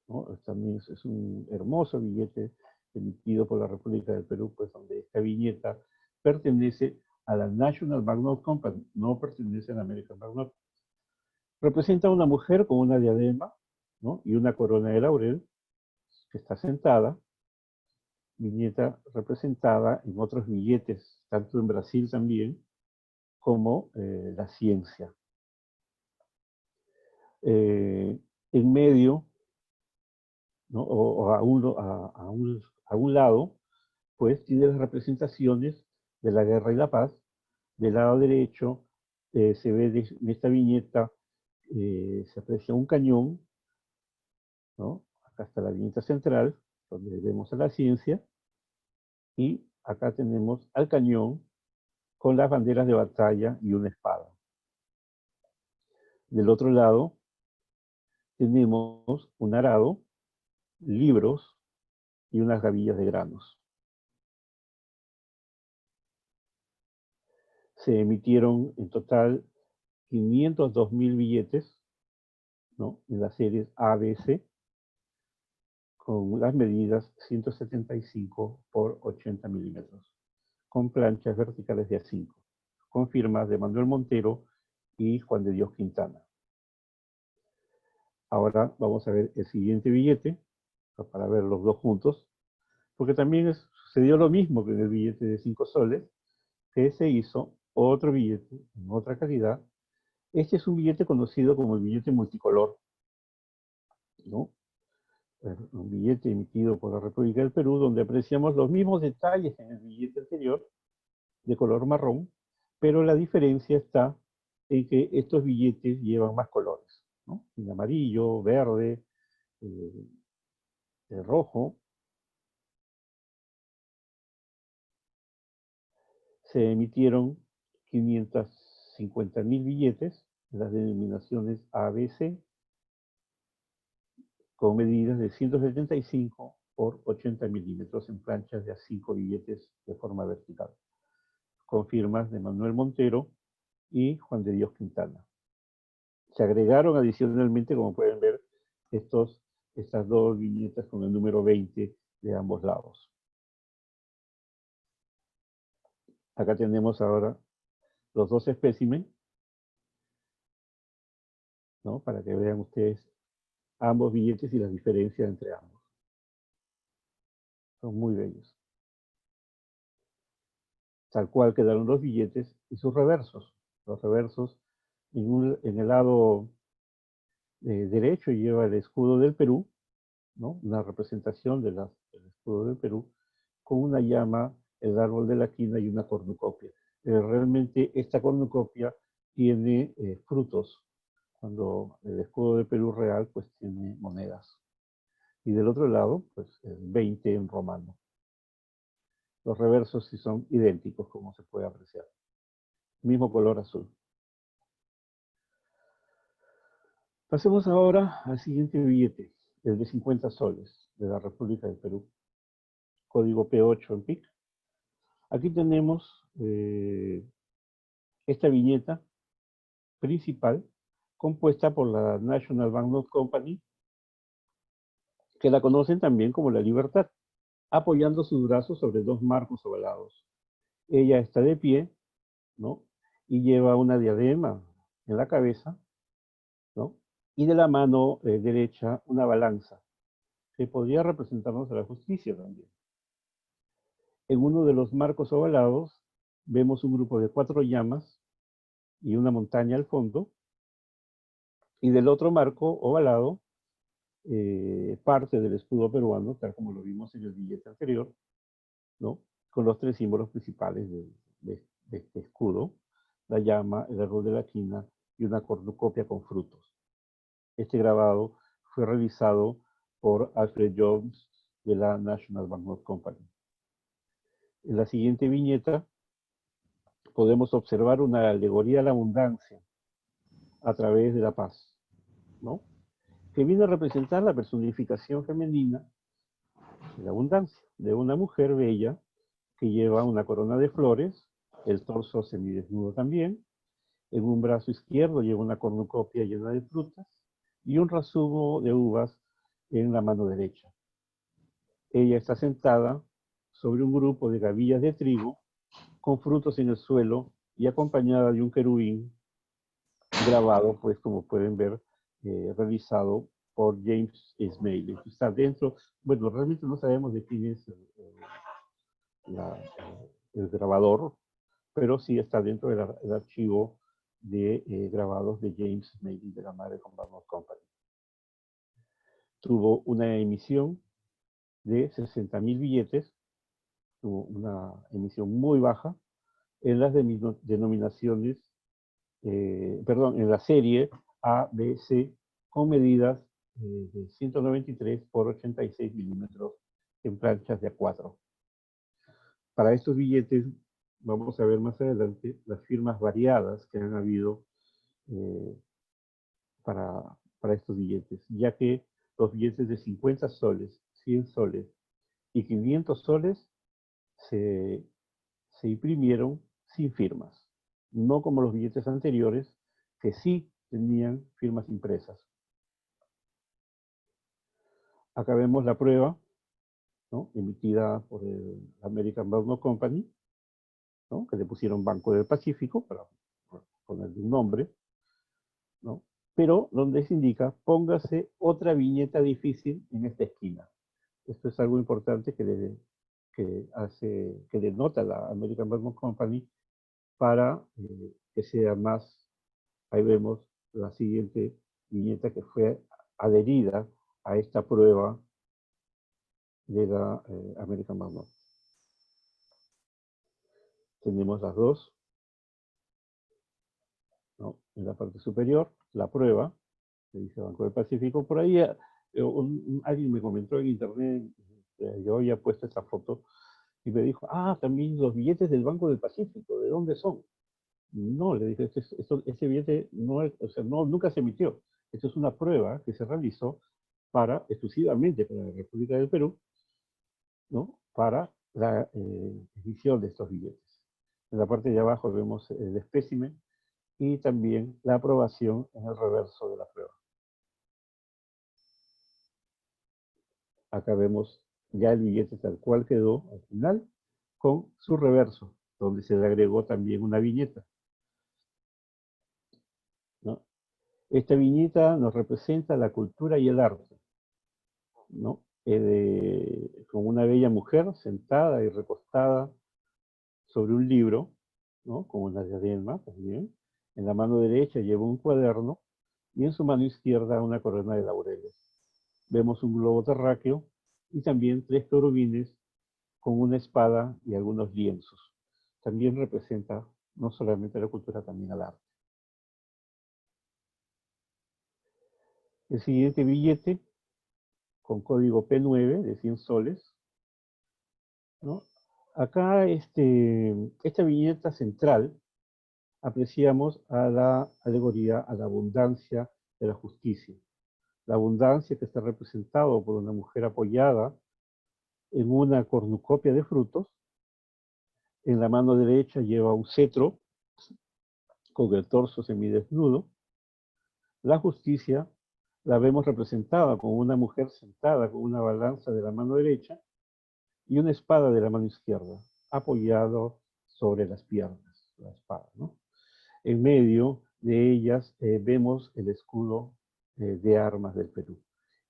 S3: ¿no? También es un hermoso billete emitido por la República del Perú, pues donde esta viñeta pertenece a la National Banknote Company, no pertenece a la American Banknote. Representa a una mujer con una diadema, ¿no? Y una corona de laurel que está sentada, viñeta representada en otros billetes, tanto en Brasil también, como la ciencia. En medio, ¿no? O a un lado, pues tiene las representaciones de la guerra y la paz. Del lado derecho se ve en esta viñeta, se aprecia un cañón, ¿no? Acá está la viñeta central, donde vemos a la ciencia, y acá tenemos al cañón con las banderas de batalla y una espada. Del otro lado tenemos un arado, libros y unas gavillas de granos. Se emitieron en total 502.000 billetes, ¿no? En las series ABC, con las medidas 175 por 80 milímetros, con planchas verticales de A5, con firmas de Manuel Montero y Juan de Dios Quintana. Ahora vamos a ver el siguiente billete, para ver los dos juntos, porque también sucedió lo mismo que en el billete de 5 soles, que se hizo otro billete en otra calidad. Este es un billete conocido como el billete multicolor, ¿no? Un billete emitido por la República del Perú, donde apreciamos los mismos detalles en el billete anterior, de color marrón, pero la diferencia está en que estos billetes llevan más colores, ¿no? El amarillo, verde, el rojo. Se emitieron 550.000 billetes en las denominaciones ABC, con medidas de 175 por 80 milímetros en planchas de A5 billetes de forma vertical, con firmas de Manuel Montero y Juan de Dios Quintana. Se agregaron adicionalmente, como pueden ver, estas dos viñetas con el número 20 de ambos lados. Acá tenemos ahora los dos espécimen, ¿no? Para que vean ustedes ambos billetes y las diferencias entre ambos. Son muy bellos. Tal cual quedaron los billetes y sus reversos. Los reversos en el lado derecho lleva el escudo del Perú, ¿no? Una representación del escudo del Perú, con una llama, el árbol de la quina y una cornucopia. Realmente esta cornucopia tiene frutos, cuando el escudo del Perú real pues tiene monedas. Y del otro lado, pues el 20 en romano. Los reversos sí son idénticos, como se puede apreciar. Mismo color azul. Pasemos ahora al siguiente billete, el de 50 soles, de la República del Perú. Código P8 en PIC. Aquí tenemos esta viñeta principal, compuesta por la National Banknote Company, que la conocen también como La Libertad, apoyando sus brazos sobre dos marcos ovalados. Ella está de pie, ¿no? Y lleva una diadema en la cabeza, ¿no? Y de la mano derecha una balanza, que podría representarnos a la justicia también. En uno de los marcos ovalados vemos un grupo de 4 llamas y una montaña al fondo, y del otro marco ovalado, parte del escudo peruano, tal como lo vimos en el billete anterior, ¿no? Con los 3 símbolos principales de este escudo: la llama, el árbol de la quina y una cornucopia con frutos. Este grabado fue realizado por Alfred Jones de la National Banknote Company. En la siguiente viñeta podemos observar una alegoría de la abundancia a través de la paz, ¿no? que viene a representar la personificación femenina de la abundancia, de una mujer bella que lleva una corona de flores, el torso semidesnudo también, en un brazo izquierdo lleva una cornucopia llena de frutas y un racimo de uvas en la mano derecha. Ella está sentada sobre un grupo de gavillas de trigo con frutos en el suelo y acompañada de un querubín grabado, pues como pueden ver, realizado por James Ismail. Está dentro, bueno, realmente no sabemos de quién es el grabador, pero sí está dentro del archivo de grabados de James Ismail de la American Barnard Company. Tuvo una emisión de 60.000 billetes, tuvo una emisión muy baja en las denominaciones, en la serie A, B, C, con medidas de 193 por 86 milímetros en planchas de A4. Para estos billetes, vamos a ver más adelante las firmas variadas que han habido para estos billetes, ya que los billetes de 50 soles, 100 soles y 500 soles se imprimieron sin firmas, no como los billetes anteriores que sí tenían firmas impresas. Acá vemos la prueba, ¿no?, emitida por el American Barnard Company, ¿no?, que le pusieron Banco del Pacífico para ponerle un nombre, ¿no?, pero donde se indica, póngase otra viñeta difícil en esta esquina. Esto es algo importante que denota la American Barnard Company para que sea más. Ahí vemos la siguiente viñeta que fue adherida a esta prueba de la American Barnard. Tenemos las dos, ¿no?, en la parte superior, la prueba, que dice Banco del Pacífico. Por ahí alguien me comentó en internet, yo había puesto esta foto, y me dijo, también los billetes del Banco del Pacífico, ¿de dónde son? No, le dije, ese billete nunca se emitió. Esto es una prueba que se realizó exclusivamente para la República del Perú, ¿no?, para la emisión de estos billetes. En la parte de abajo vemos el espécimen y también la aprobación en el reverso de la prueba. Acá vemos ya el billete tal cual quedó al final, con su reverso, donde se le agregó también una viñeta, ¿no? Esta viñeta nos representa la cultura y el arte, ¿no?, con una bella mujer sentada y recostada sobre un libro, ¿no?, con una diadema también. En la mano derecha lleva un cuaderno y en su mano izquierda una corona de laureles. Vemos un globo terráqueo y también 3 querubines con una espada y algunos lienzos. También representa no solamente la cultura, también el arte. El siguiente billete, con código P9 de 100 soles, ¿no? Acá esta viñeta central apreciamos a la alegoría a la abundancia de la justicia. La abundancia que está representado por una mujer apoyada en una cornucopia de frutos. En la mano derecha lleva un cetro con el torso semidesnudo. La justicia la vemos representada con una mujer sentada con una balanza de la mano derecha y una espada de la mano izquierda, apoyado sobre las piernas, la espada, ¿no? En medio de ellas vemos el escudo de armas del Perú.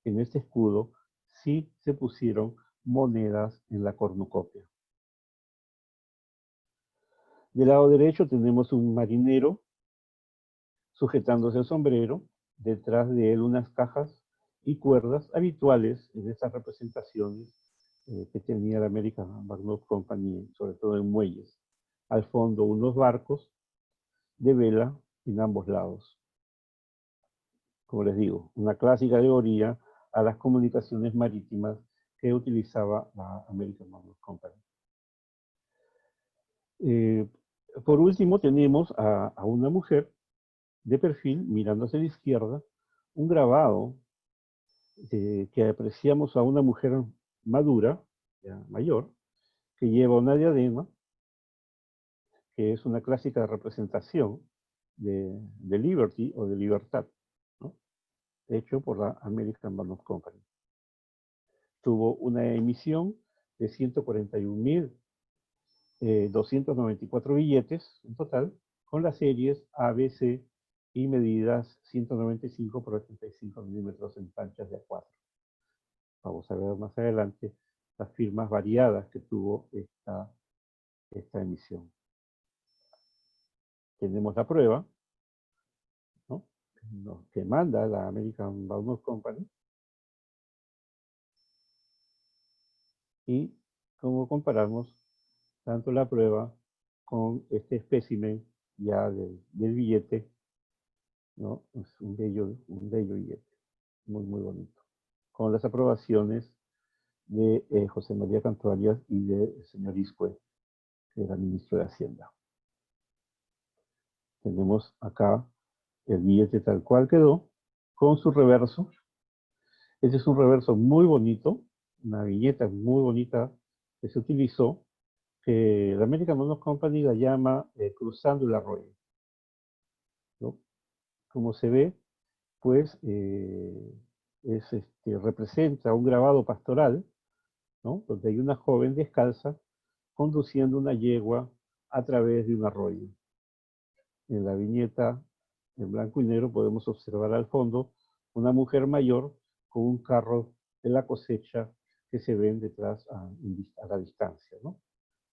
S3: En este escudo sí se pusieron monedas en la cornucopia. Del lado derecho tenemos un marinero sujetándose el sombrero, detrás de él unas cajas y cuerdas habituales en estas representaciones que tenía la American Barnard Company, sobre todo en muelles. Al fondo unos barcos de vela en ambos lados. Como les digo, una clásica alegoría a las comunicaciones marítimas que utilizaba la American Barnard Company. Por último tenemos a una mujer de perfil mirando hacia la izquierda, un grabado que apreciamos a una mujer madura, ya mayor, que lleva una diadema, que es una clásica representación de Liberty o de libertad, ¿no? Hecho por la American Balloon Company. Tuvo una emisión de 141.294 billetes en total, con las series ABC y medidas 195 por 85 milímetros en planchas de A4. Vamos a ver más adelante las firmas variadas que tuvo esta emisión. Tenemos la prueba, ¿no?, que manda la American Balloon Company, y cómo comparamos tanto la prueba con este espécimen ya del billete, ¿no? Es un bello billete, muy, muy bonito, con las aprobaciones de José María Canto Arias y del señor Iscue, que era ministro de Hacienda. Tenemos acá el billete tal cual quedó, con su reverso. Este es un reverso muy bonito, una viñeta muy bonita que se utilizó, que la American Balloon Company la llama Cruzando el Arroyo, ¿no? Como se ve, pues representa un grabado pastoral, ¿no?, donde hay una joven descalza conduciendo una yegua a través de un arroyo. En la viñeta en blanco y negro podemos observar al fondo una mujer mayor con un carro de la cosecha que se ven detrás a la distancia, ¿no?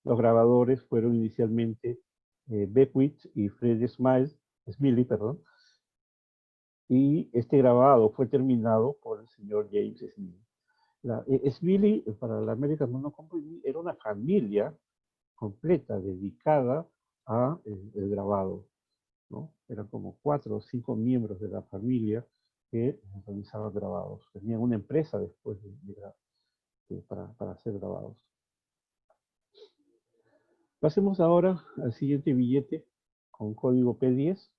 S3: Los grabadores fueron inicialmente Beckwith y Fred Smiley, y este grabado fue terminado por el señor James Smiley. Smiley, para la American Balloon Company, era una familia completa dedicada a el grabado, ¿no? Eran como 4 o 5 miembros de la familia que realizaban grabados. Tenían una empresa después para hacer grabados. Pasemos ahora al siguiente billete con código P10,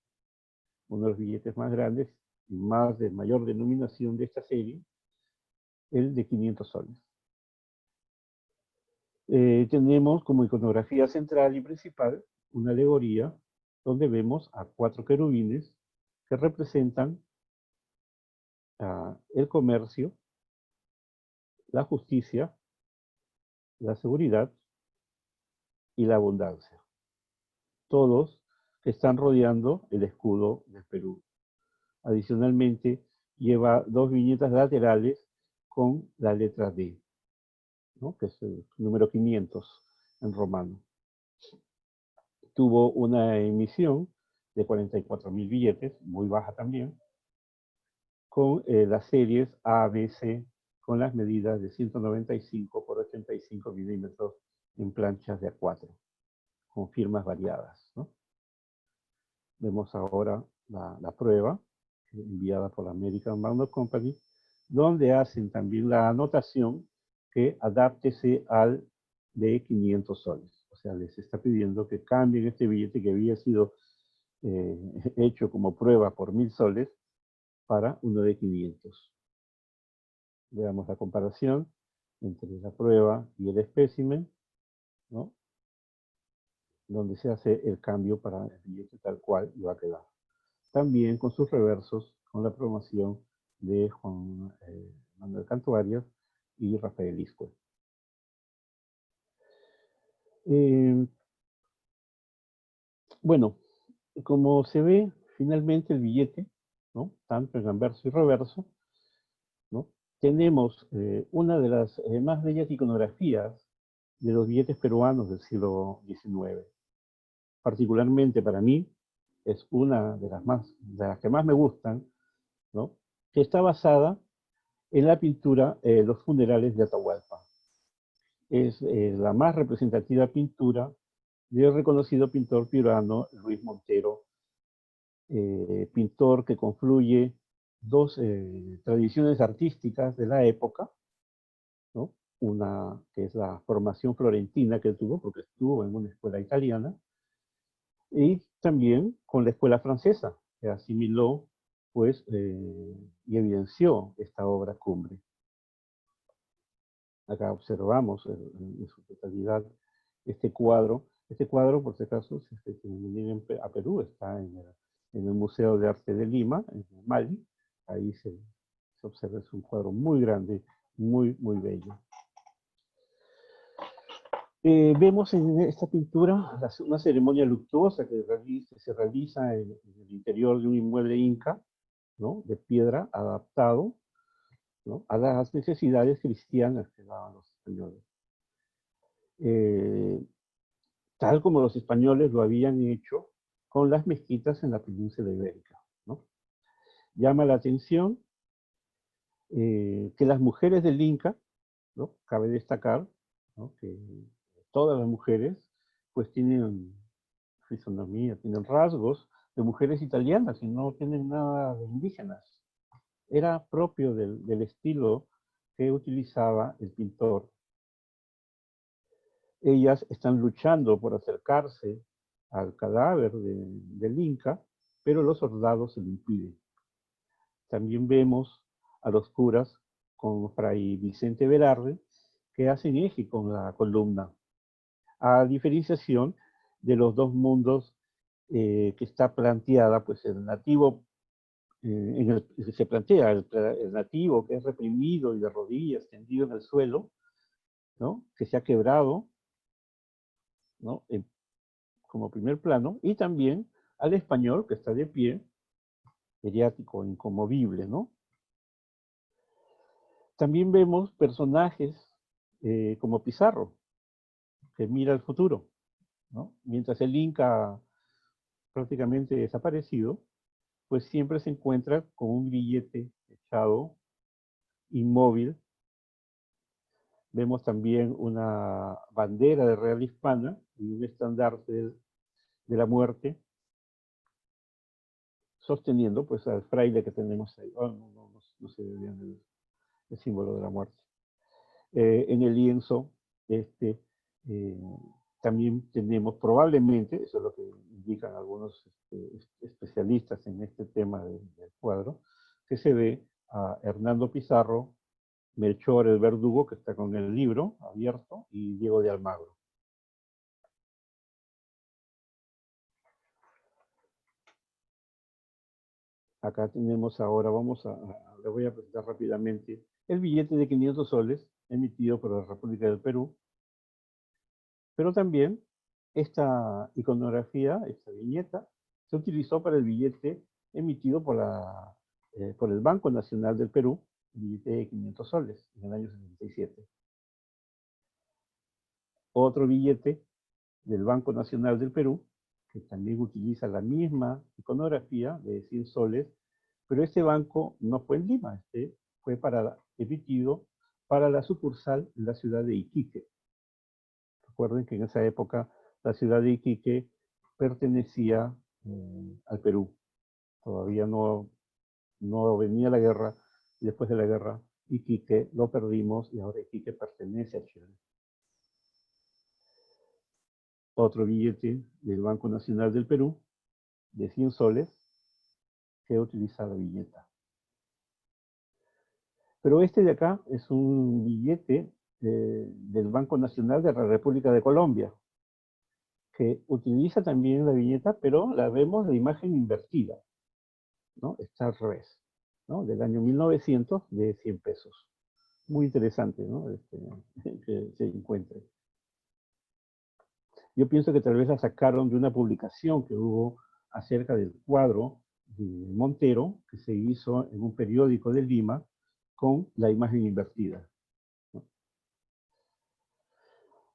S3: uno de los billetes más grandes y de mayor denominación de esta serie, el de 500 soles. Tenemos como iconografía central y principal una alegoría donde vemos a 4 querubines que representan el comercio, la justicia, la seguridad y la abundancia. Todos que están rodeando el escudo del Perú. Adicionalmente, lleva 2 viñetas laterales con la letra D, ¿no?, que es el número 500 en romano. Tuvo una emisión de 44.000 billetes, muy baja también, con las series A, B, C, con las medidas de 195 por 85 milímetros en planchas de A4, con firmas variadas, ¿no? Vemos ahora la prueba enviada por la American Balloon Company, donde hacen también la anotación que adáptese al de 500 soles. O sea, les está pidiendo que cambien este billete que había sido hecho como prueba por 1.000 soles para uno de 500. Veamos la comparación entre la prueba y el espécimen, ¿no?, donde se hace el cambio para el billete tal cual y va a quedar. También con sus reversos, con la promoción de Juan Manuel Canto Arias y Rafael Iscue. Bueno, como se ve finalmente el billete, ¿no?, tanto en anverso y reverso, ¿no?, tenemos una de las más bellas iconografías de los billetes peruanos del siglo XIX. Particularmente para mí, es una de las que más me gustan, ¿no?, que está basada en la pintura Los funerales de Atahualpa. Es la más representativa pintura del reconocido pintor peruano Luis Montero, pintor que confluye 2 tradiciones artísticas de la época, ¿no?, una que es la formación florentina que él tuvo, porque estuvo en una escuela italiana, y también con la escuela francesa, que asimiló pues, y evidenció esta obra cumbre. Acá observamos en su totalidad este cuadro. Este cuadro, por si acaso, si ustedes vienen a Perú, está en el Museo de Arte de Lima, en Mali. Ahí se observa, es un cuadro muy grande, muy, muy bello. Vemos en esta pintura una ceremonia luctuosa que se realiza en el interior de un inmueble inca, ¿no?, de piedra, adaptado, ¿no?, a las necesidades cristianas que daban los españoles. Tal como los españoles lo habían hecho con las mezquitas en la península ibérica, ¿no? Llama la atención que las mujeres del Inca, ¿no?, cabe destacar, ¿no?, que todas las mujeres pues tienen fisonomía, tienen rasgos de mujeres italianas y no tienen nada de indígenas. Era propio del estilo que utilizaba el pintor. Ellas están luchando por acercarse al cadáver del Inca, pero los soldados se lo impiden. También vemos a los curas con Fray Vicente Velarde, que hacen eje con la columna, a diferenciación de los dos mundos que está planteada, pues el nativo, se plantea el nativo que es reprimido y de rodillas, tendido en el suelo, ¿no?, que se ha quebrado, ¿no?, como primer plano, y también al español que está de pie, mediático, inconmovible, ¿no? También vemos personajes como Pizarro, que mira al futuro, ¿no? Mientras el Inca prácticamente desaparecido, pues siempre se encuentra con un billete echado, inmóvil. Vemos también una bandera de Real Hispana y un estandarte de la muerte, sosteniendo pues al fraile que tenemos ahí. Oh, no se ve bien el símbolo de la muerte. En el lienzo, también tenemos probablemente, eso es lo que indican algunos especialistas en este tema del cuadro, que se ve a Hernando Pizarro, Melchor el Verdugo, que está con el libro abierto, y Diego de Almagro. Acá tenemos ahora, le voy a presentar rápidamente el billete de 500 soles emitido por la República del Perú, pero también esta iconografía, esta viñeta, se utilizó para el billete emitido por el Banco Nacional del Perú, el billete de 500 soles, en el año 77. Otro billete del Banco Nacional del Perú, que también utiliza la misma iconografía de 100 soles, pero este banco no fue en Lima, fue emitido para la sucursal en la ciudad de Iquique. Recuerden que en esa época la ciudad de Iquique pertenecía al Perú. Todavía no venía la guerra, y después de la guerra Iquique lo perdimos y ahora Iquique pertenece a Chile. Otro billete del Banco Nacional del Perú, de 100 soles, que utiliza la viñeta. Pero este de acá es un billete del Banco Nacional de la República de Colombia, que utiliza también la viñeta, pero la vemos de imagen invertida, ¿no? Está al revés, ¿no? Del año 1900, de 100 pesos. Muy interesante, ¿no? Que se encuentre. Yo pienso que tal vez la sacaron de una publicación que hubo acerca del cuadro de Montero, que se hizo en un periódico de Lima, con la imagen invertida, ¿no?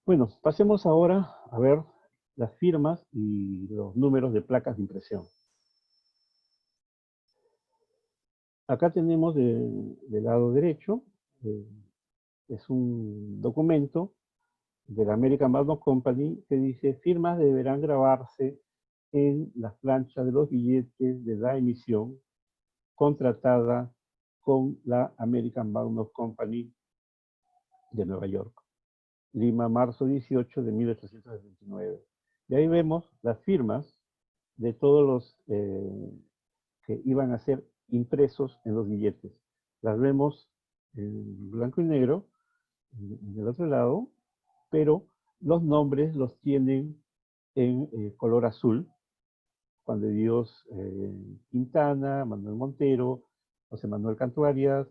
S3: Bueno, pasemos ahora a ver las firmas y los números de placas de impresión. Acá tenemos del lado derecho, es un documento de la American Banknote Company que dice: firmas deberán grabarse en las planchas de los billetes de la emisión contratada con la American Banknote Company de Nueva York. Lima, marzo 18 de 1879. Y ahí vemos las firmas de todos los que iban a ser impresos en los billetes. Las vemos en blanco y negro, en el otro lado, pero los nombres los tienen en color azul. Juan de Dios Quintana, Manuel Montero, José Manuel Canto Arias,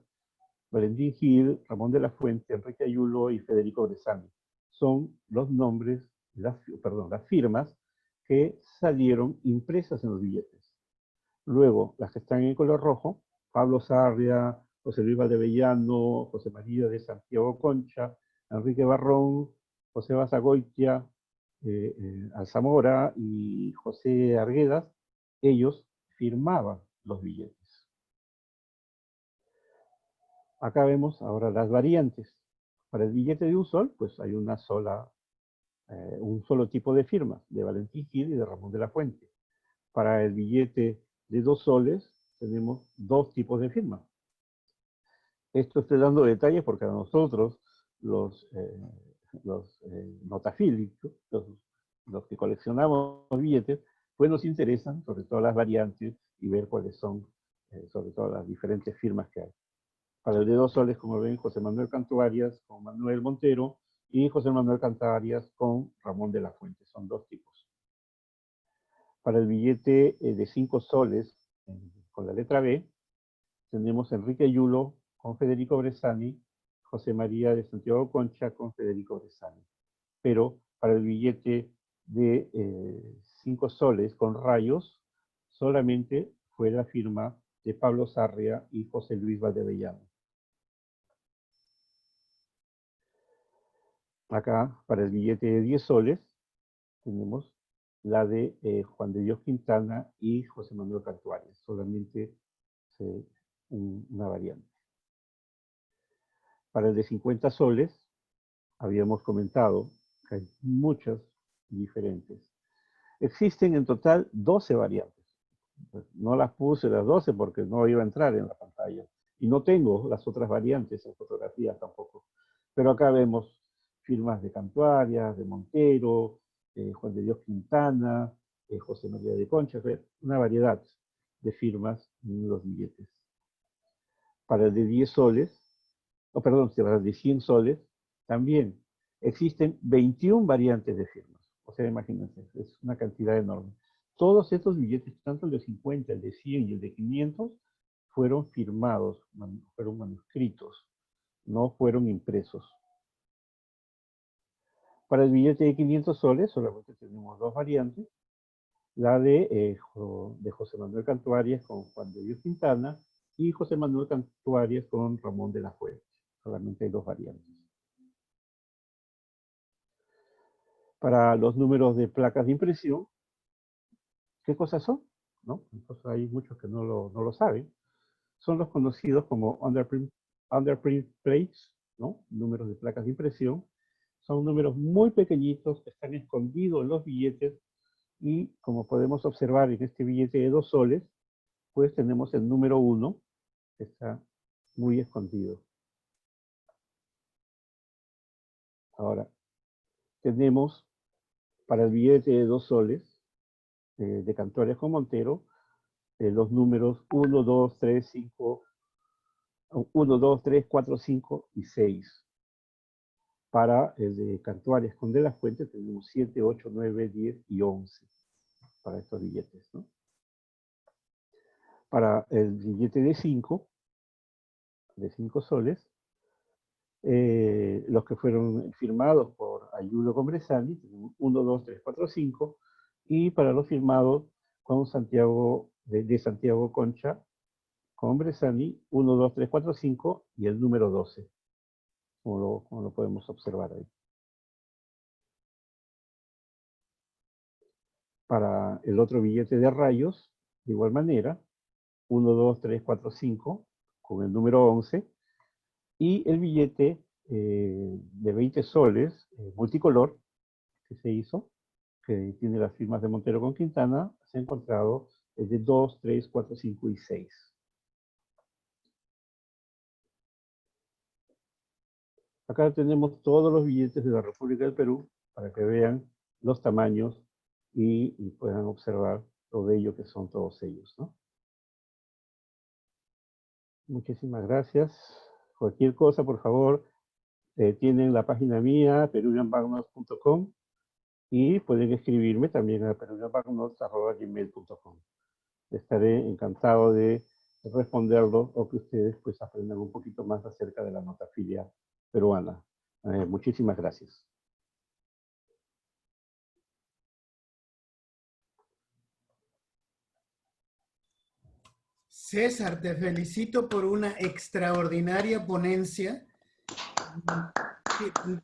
S3: Valentín Gil, Ramón de la Fuente, Enrique Ayulo y Federico Bresani. Son los nombres, las firmas que salieron impresas en los billetes. Luego, las que están en color rojo, Pablo Sarria, José Luis Valdevellano, José María de Santiago Concha, Enrique Barrón, José Basagoitia, Alzamora y José Arguedas, ellos firmaban los billetes. Acá vemos ahora las variantes. Para el billete de un sol, pues hay un solo tipo de firma, de Valentín Gil y de Ramón de la Fuente. Para el billete de 2 soles, tenemos 2 tipos de firma. Esto estoy dando detalles porque a nosotros, los notafílicos, los que coleccionamos billetes, pues nos interesan sobre todo las variantes y ver cuáles son, sobre todo las diferentes firmas que hay. Para el de 2 soles, como ven, José Manuel Canto Arias con Manuel Montero y José Manuel Canto Arias con Ramón de la Fuente. Son 2 tipos. Para el billete de 5 soles, con la letra B, tenemos Enrique Ayulo con Federico Bresani, José María de Santiago Concha con Federico Bresani. Pero para el billete de 5 soles con rayos, solamente fue la firma de Pablo Sarria y José Luis Valdevellano. Acá, para el billete de 10 soles, tenemos la de Juan de Dios Quintana y José Manuel Canto Arias, solamente una variante. Para el de 50 soles, habíamos comentado que hay muchas diferentes. Existen en total 12 variantes. No las puse las 12 porque no iba a entrar en la pantalla. Y no tengo las otras variantes en fotografías tampoco. Pero acá vemos firmas de Canto Arias, de Montero, Juan de Dios Quintana, José María de Concha, una variedad de firmas en los billetes. Para el de 10 soles, para el de 100 soles, también existen 21 variantes de firmas. O sea, imagínense, es una cantidad enorme. Todos estos billetes, tanto el de 50, el de 100 y el de 500, fueron firmados, fueron manuscritos, no fueron impresos. Para el billete de 500 soles solamente tenemos 2 variantes, la de José Manuel Canto Arias con Juan de Dios Quintana y José Manuel Canto Arias con Ramón de la Fuente. Solamente hay 2 variantes. Para los números de placas de impresión, ¿qué cosas son? ¿No? Entonces hay muchos que no lo saben. Son los conocidos como underprint plates, ¿no? Números de placas de impresión. Son números muy pequeñitos que están escondidos en los billetes y como podemos observar en este billete de 2 soles, pues tenemos el número 1 que está muy escondido. Ahora, tenemos para el billete de 2 soles de Canto Arias con Montero, los números 1, 2, 3, 5, 1, 2, 3, 4, 5 y 6. Para el de Canto Arias con De la Fuente tenemos 7, 8, 9, 10 y 11 para estos billetes, ¿no? Para el billete de 5 soles, los que fueron firmados por Ayulo con Bresani, 1, 2, 3, 4, 5, y para los firmados con Santiago, de Santiago Concha, con Bresani, 1, 2, 3, 4, 5, y el número 12, como lo podemos observar ahí. Para el otro billete de rayos, de igual manera, 1, 2, 3, 4, 5, con el número 11, y el billete de 20 soles, multicolor, que se hizo, que tiene las firmas de Montero con Quintana, se ha encontrado el de 2, 3, 4, 5 y 6. Acá tenemos todos los billetes de la República del Perú para que vean los tamaños y puedan observar lo bello que son todos ellos, ¿no? Muchísimas gracias. Cualquier cosa, por favor, tienen la página mía, peruvianbanknotes.com, y pueden escribirme también a peruvianbanknotes@gmail.com. Estaré encantado de responderlo o que ustedes pues aprendan un poquito más acerca de la notafilia peruana. Muchísimas gracias.
S1: César, te felicito por una extraordinaria ponencia.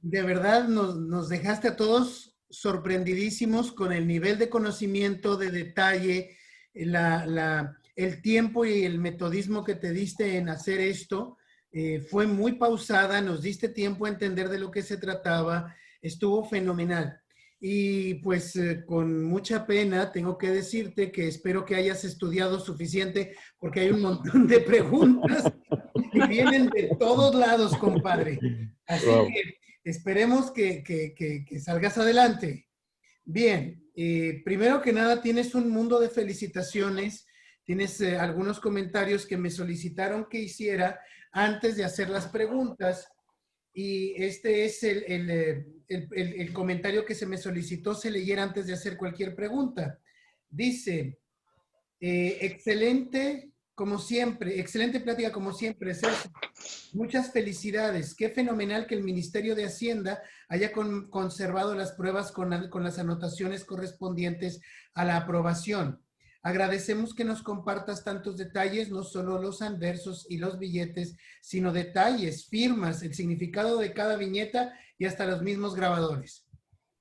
S1: De verdad nos dejaste a todos sorprendidísimos con el nivel de conocimiento, de detalle, el tiempo y el metodismo que te diste en hacer esto. Fue muy pausada, nos diste tiempo a entender de lo que se trataba, estuvo fenomenal. Y pues con mucha pena tengo que decirte que espero que hayas estudiado suficiente porque hay un montón de preguntas y vienen de todos lados, compadre. Así
S3: Wow.
S1: que esperemos que salgas adelante. Bien, primero que nada tienes un mundo de felicitaciones, tienes algunos comentarios que me solicitaron que hiciera antes de hacer las preguntas y este es el comentario que se me solicitó se leyera antes de hacer cualquier pregunta. Dice, excelente como siempre, excelente plática como siempre, César. Muchas felicidades. Qué fenomenal que el Ministerio de Hacienda haya conservado las pruebas con las anotaciones correspondientes a la aprobación. Agradecemos que nos compartas tantos detalles, no solo los anversos y los billetes, sino detalles, firmas, el significado de cada viñeta y hasta los mismos grabadores.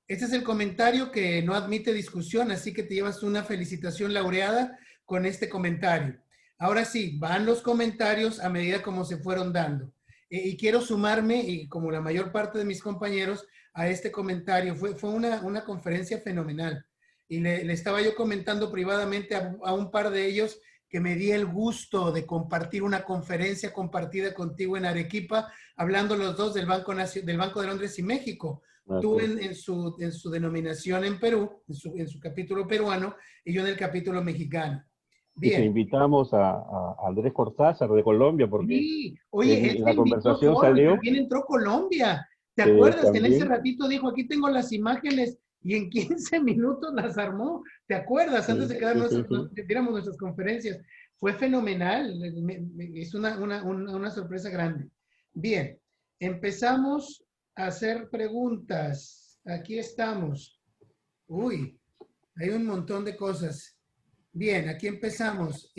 S1: Este es el comentario que no admite discusión, así que te llevas una felicitación laureada con este comentario. Ahora sí, van los comentarios a medida como se fueron dando. Y quiero sumarme, y como la mayor parte de mis compañeros, a este comentario. Fue una conferencia fenomenal. Y le estaba yo comentando privadamente a un par de ellos que me di el gusto de compartir una conferencia compartida contigo en Arequipa, hablando los dos del Banco de Londres y México. Tú en su denominación en Perú, en su capítulo peruano, y yo en el capítulo mexicano.
S3: Y que
S1: Bien.
S3: invitamos a Andrés Cortázar de Colombia, porque
S1: Sí, oye, él
S3: en
S1: se
S3: la
S1: invitó
S3: conversación
S1: solo y
S3: salió
S1: también entró Colombia. ¿Te acuerdas? En ese
S3: también.
S1: ratito dijo, aquí tengo las imágenes y en 15 minutos las armó. ¿Te acuerdas? Antes
S3: Sí,
S1: de que
S3: sí.
S1: diéramos nuestras conferencias. Fue fenomenal. Es una sorpresa grande. Bien, empezamos a hacer preguntas. Aquí estamos. Uy, hay un montón de cosas. Bien, aquí empezamos.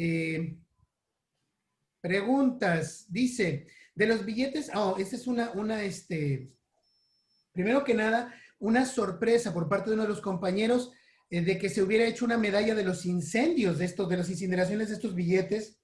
S1: Preguntas. Dice, de los billetes, esta es primero que nada, una sorpresa por parte de uno de los compañeros de que se hubiera hecho una medalla de los incendios de las incineraciones de estos billetes,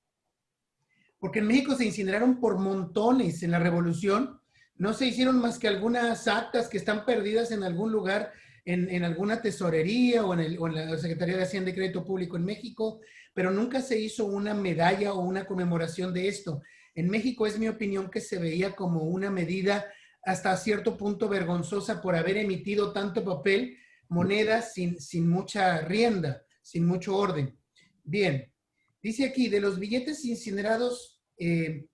S1: porque en México se incineraron por montones en la revolución, no se hicieron más que algunas actas que están perdidas en algún lugar, en alguna tesorería o en la Secretaría de Hacienda y Crédito Público en México, pero nunca se hizo una medalla o una conmemoración de esto. En México es mi opinión que se veía como una medida hasta cierto punto vergonzosa por haber emitido tanto papel, monedas sin mucha rienda, sin mucho orden. Bien, dice aquí, de los billetes incinerados de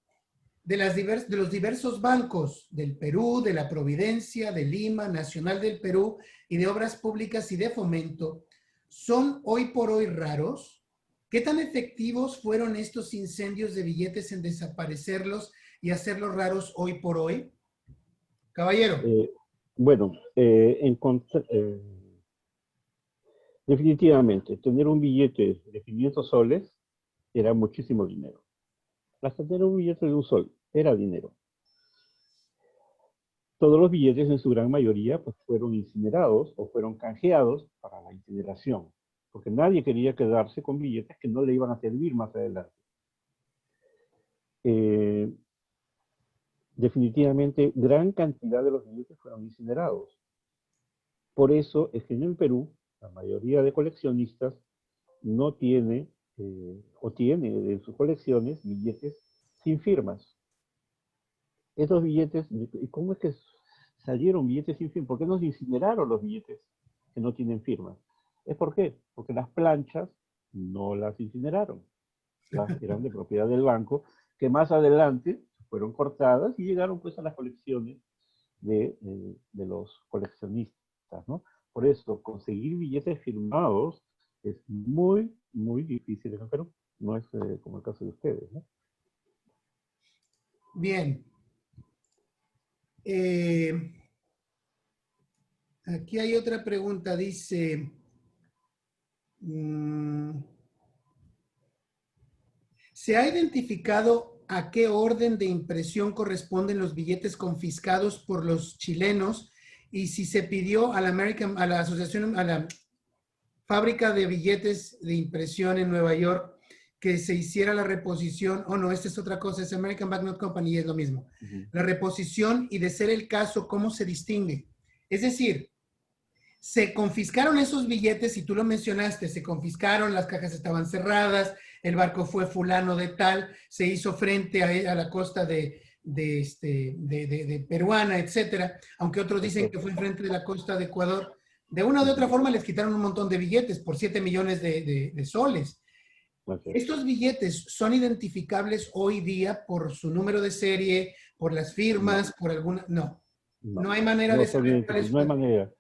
S1: los diversos bancos del Perú, de la Providencia, de Lima, Nacional del Perú y de Obras Públicas y de Fomento, ¿son hoy por hoy raros? ¿Qué tan efectivos fueron estos incendios de billetes en desaparecerlos y hacerlos raros hoy por hoy? Caballero.
S3: Bueno, definitivamente, tener un billete de 500 soles era muchísimo dinero. Hasta tener un billete de un sol era dinero. Todos los billetes en su gran mayoría pues, fueron incinerados o fueron canjeados para la incineración, porque nadie quería quedarse con billetes que no le iban a servir más adelante. Definitivamente, gran cantidad de los billetes fueron incinerados. Por eso es que en el Perú, la mayoría de coleccionistas no tiene o tiene en sus colecciones billetes sin firmas. Esos billetes, ¿cómo es que salieron billetes sin firma? ¿Por qué no se incineraron los billetes que no tienen firma? ¿Es por qué? Porque las planchas no las incineraron. Eran de propiedad del banco, que más adelante fueron cortadas y llegaron pues a las colecciones de los coleccionistas, ¿no? Por eso, conseguir billetes firmados es muy, muy difícil en el Perú. No es como el caso de ustedes, ¿no?
S1: Bien. Aquí hay otra pregunta, dice, ¿se ha identificado a qué orden de impresión corresponden los billetes confiscados por los chilenos y si se pidió a la asociación, a la fábrica de billetes de impresión en Nueva York que se hiciera la reposición? Oh, no, esta es otra cosa, es American Banknote Company y es lo mismo. La reposición, y de ser el caso, ¿cómo se distingue? Es decir, se confiscaron esos billetes, y tú lo mencionaste, se confiscaron, las cajas estaban cerradas, el barco fue fulano de tal, se hizo frente a la costa de peruana, etcétera, aunque otros dicen que fue enfrente de la costa de Ecuador. De una u otra forma les quitaron un montón de billetes por 7 millones de soles. ¿Estos billetes son identificables hoy día por su número de serie, por las firmas, por alguna? No. No hay manera de saber cuáles
S3: no hay
S1: fueron.
S3: manera,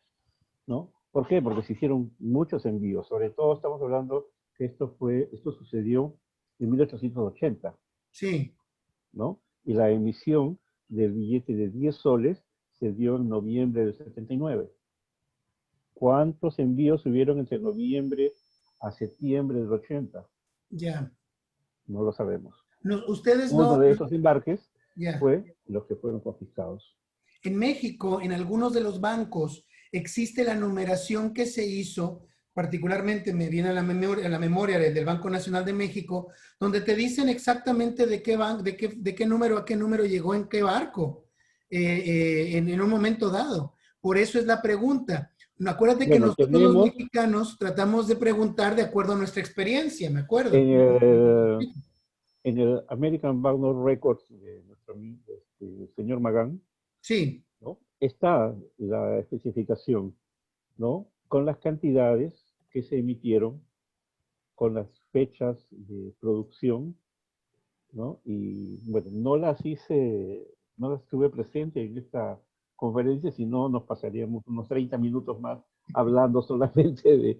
S3: ¿no? ¿Por qué? Porque se hicieron muchos envíos. Sobre todo estamos hablando que esto sucedió en 1880,
S1: Sí.
S3: ¿no? Y la emisión del billete de 10 soles se dio en noviembre del 79. ¿Cuántos envíos hubieron entre noviembre a septiembre del 80?
S1: Ya.
S3: No lo sabemos.
S1: No, ustedes
S3: Uno
S1: no.
S3: de esos embarques
S1: Ya.
S3: fue los que fueron confiscados.
S1: En México, en algunos de los bancos, existe la numeración que se hizo, particularmente me viene a la memoria del Banco Nacional de México, donde te dicen exactamente de qué número a qué número llegó en qué barco en un momento dado. Por eso es la pregunta. Acuérdate que
S3: Bueno,
S1: nosotros los
S3: tenemos
S1: mexicanos tratamos de preguntar de acuerdo a nuestra experiencia, me acuerdo.
S3: en el American Banknote Records de nuestro señor Magán,
S1: Sí,
S3: ¿no? Está la especificación, ¿no? Con las cantidades que se emitieron, con las fechas de producción, ¿no? Y bueno, no las tuve presente en esta conferencia, si no nos pasaríamos unos 30 minutos más hablando solamente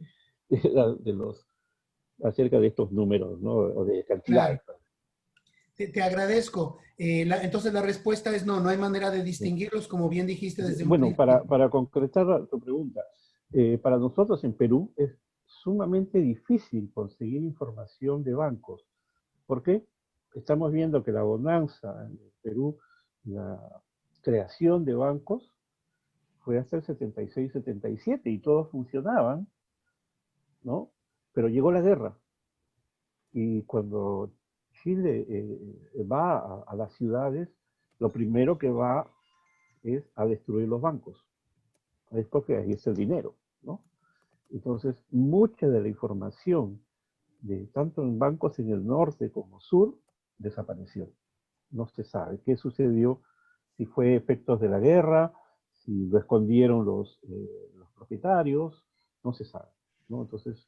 S3: acerca de estos números, ¿no? O de cantidades.
S1: claro. Te agradezco. Entonces la respuesta es no, no hay manera de distinguirlos, como bien dijiste desde un
S3: Bueno,
S1: principio.
S3: para concretar tu pregunta, para nosotros en Perú es sumamente difícil conseguir información de bancos. ¿Por qué? Estamos viendo que la bonanza en Perú, la creación de bancos, fue hasta el 76, 77 y todos funcionaban, ¿no? Pero llegó la guerra y cuando Chile va a las ciudades, lo primero que va es a destruir los bancos. Es porque ahí es el dinero, ¿no? Entonces, mucha de la información de tanto en bancos en el norte como sur desapareció. No se sabe qué sucedió, si fue efectos de la guerra, si lo escondieron los propietarios, no se sabe, ¿no? Entonces,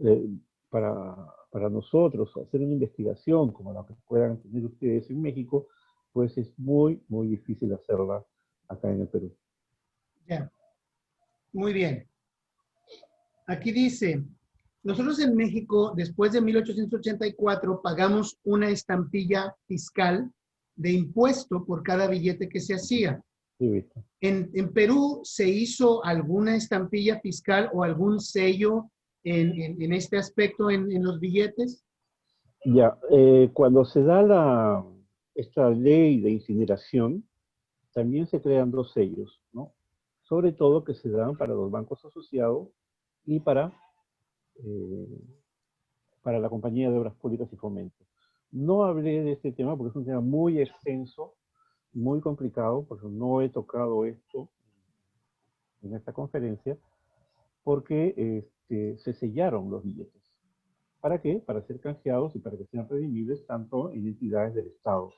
S3: eh, para nosotros hacer una investigación como la que puedan tener ustedes en México, pues es muy, muy difícil hacerla acá en el Perú.
S1: Ya, muy bien. Aquí dice, nosotros en México, después de 1884, pagamos una estampilla fiscal de impuesto por cada billete que se hacía.
S3: Sí, visto.
S1: ¿En Perú se hizo alguna estampilla fiscal o algún sello en este aspecto en los billetes?
S3: Ya, cuando se da esta ley de incineración, también se crean dos sellos, ¿no? Sobre todo que se dan para los bancos asociados y para la Compañía de Obras Públicas y Fomento. No hablé de este tema porque es un tema muy extenso, muy complicado, porque no he tocado esto en esta conferencia, porque se sellaron los billetes. ¿Para qué? Para ser canjeados y para que sean redimibles tanto en entidades del Estado.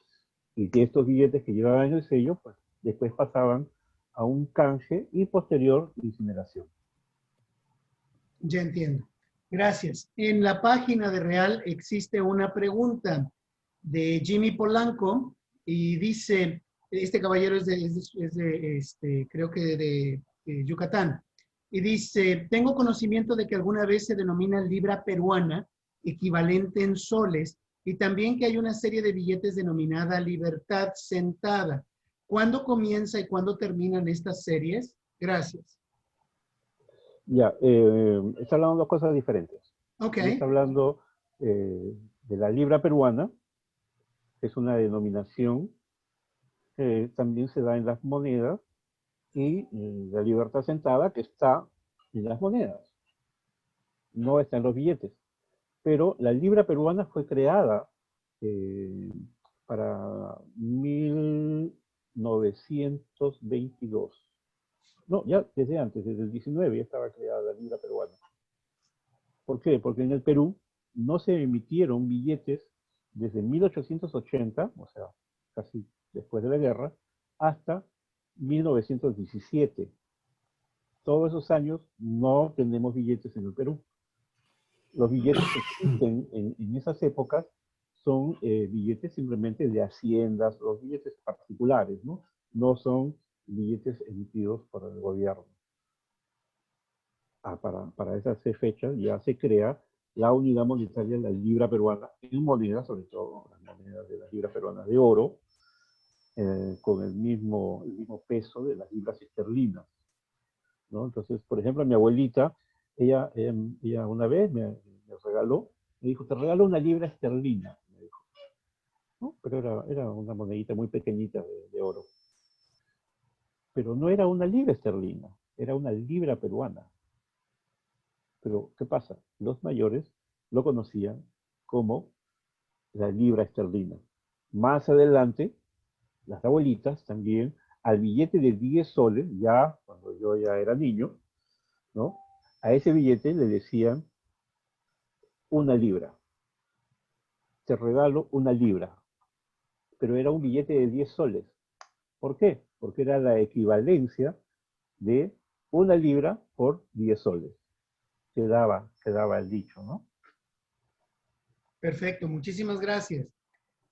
S3: Y que estos billetes que llevaban el sello, pues después pasaban a un canje y posterior incineración.
S1: Ya entiendo. Gracias. En la página de Real existe una pregunta de Jimmy Polanco y dice, este caballero creo que de Yucatán, y dice, tengo conocimiento de que alguna vez se denomina libra peruana, equivalente en soles, y también que hay una serie de billetes denominada Libertad Sentada. ¿Cuándo comienza y cuándo terminan estas series? Gracias.
S3: Ya, está hablando de dos cosas diferentes.
S1: Ok.
S3: Él está hablando de la libra peruana, que es una denominación que también se da en las monedas, y la libertad sentada, que está en las monedas, no está en los billetes. Pero la libra peruana fue creada para 1922. No, ya desde antes, desde el 19 ya estaba creada la libra peruana. ¿Por qué? Porque en el Perú no se emitieron billetes desde 1880, o sea, casi después de la guerra, hasta 1917. Todos esos años no tenemos billetes en el Perú. Los billetes que existen en esas épocas son billetes simplemente de haciendas, los billetes particulares, ¿no? No son billetes emitidos por el gobierno. Para esas fechas ya se crea la unidad monetaria de la libra peruana en monedas, sobre todo las monedas de la libra peruana de oro, con el mismo peso de las libras esterlinas, ¿no? Entonces, por ejemplo, mi abuelita, ella una vez me regaló, me dijo, te regalo una libra esterlina, me dijo, ¿no? Pero era una monedita muy pequeñita de oro. Pero no era una libra esterlina, era una libra peruana. Pero, ¿qué pasa? Los mayores lo conocían como la libra esterlina. Más adelante, las abuelitas también, al billete de 10 soles, ya cuando yo ya era niño, ¿no? A ese billete le decían una libra. Te regalo una libra. Pero era un billete de 10 soles. ¿Por qué? Porque era la equivalencia de una libra por 10 soles. Quedaba el dicho, ¿no?
S1: Perfecto, muchísimas gracias.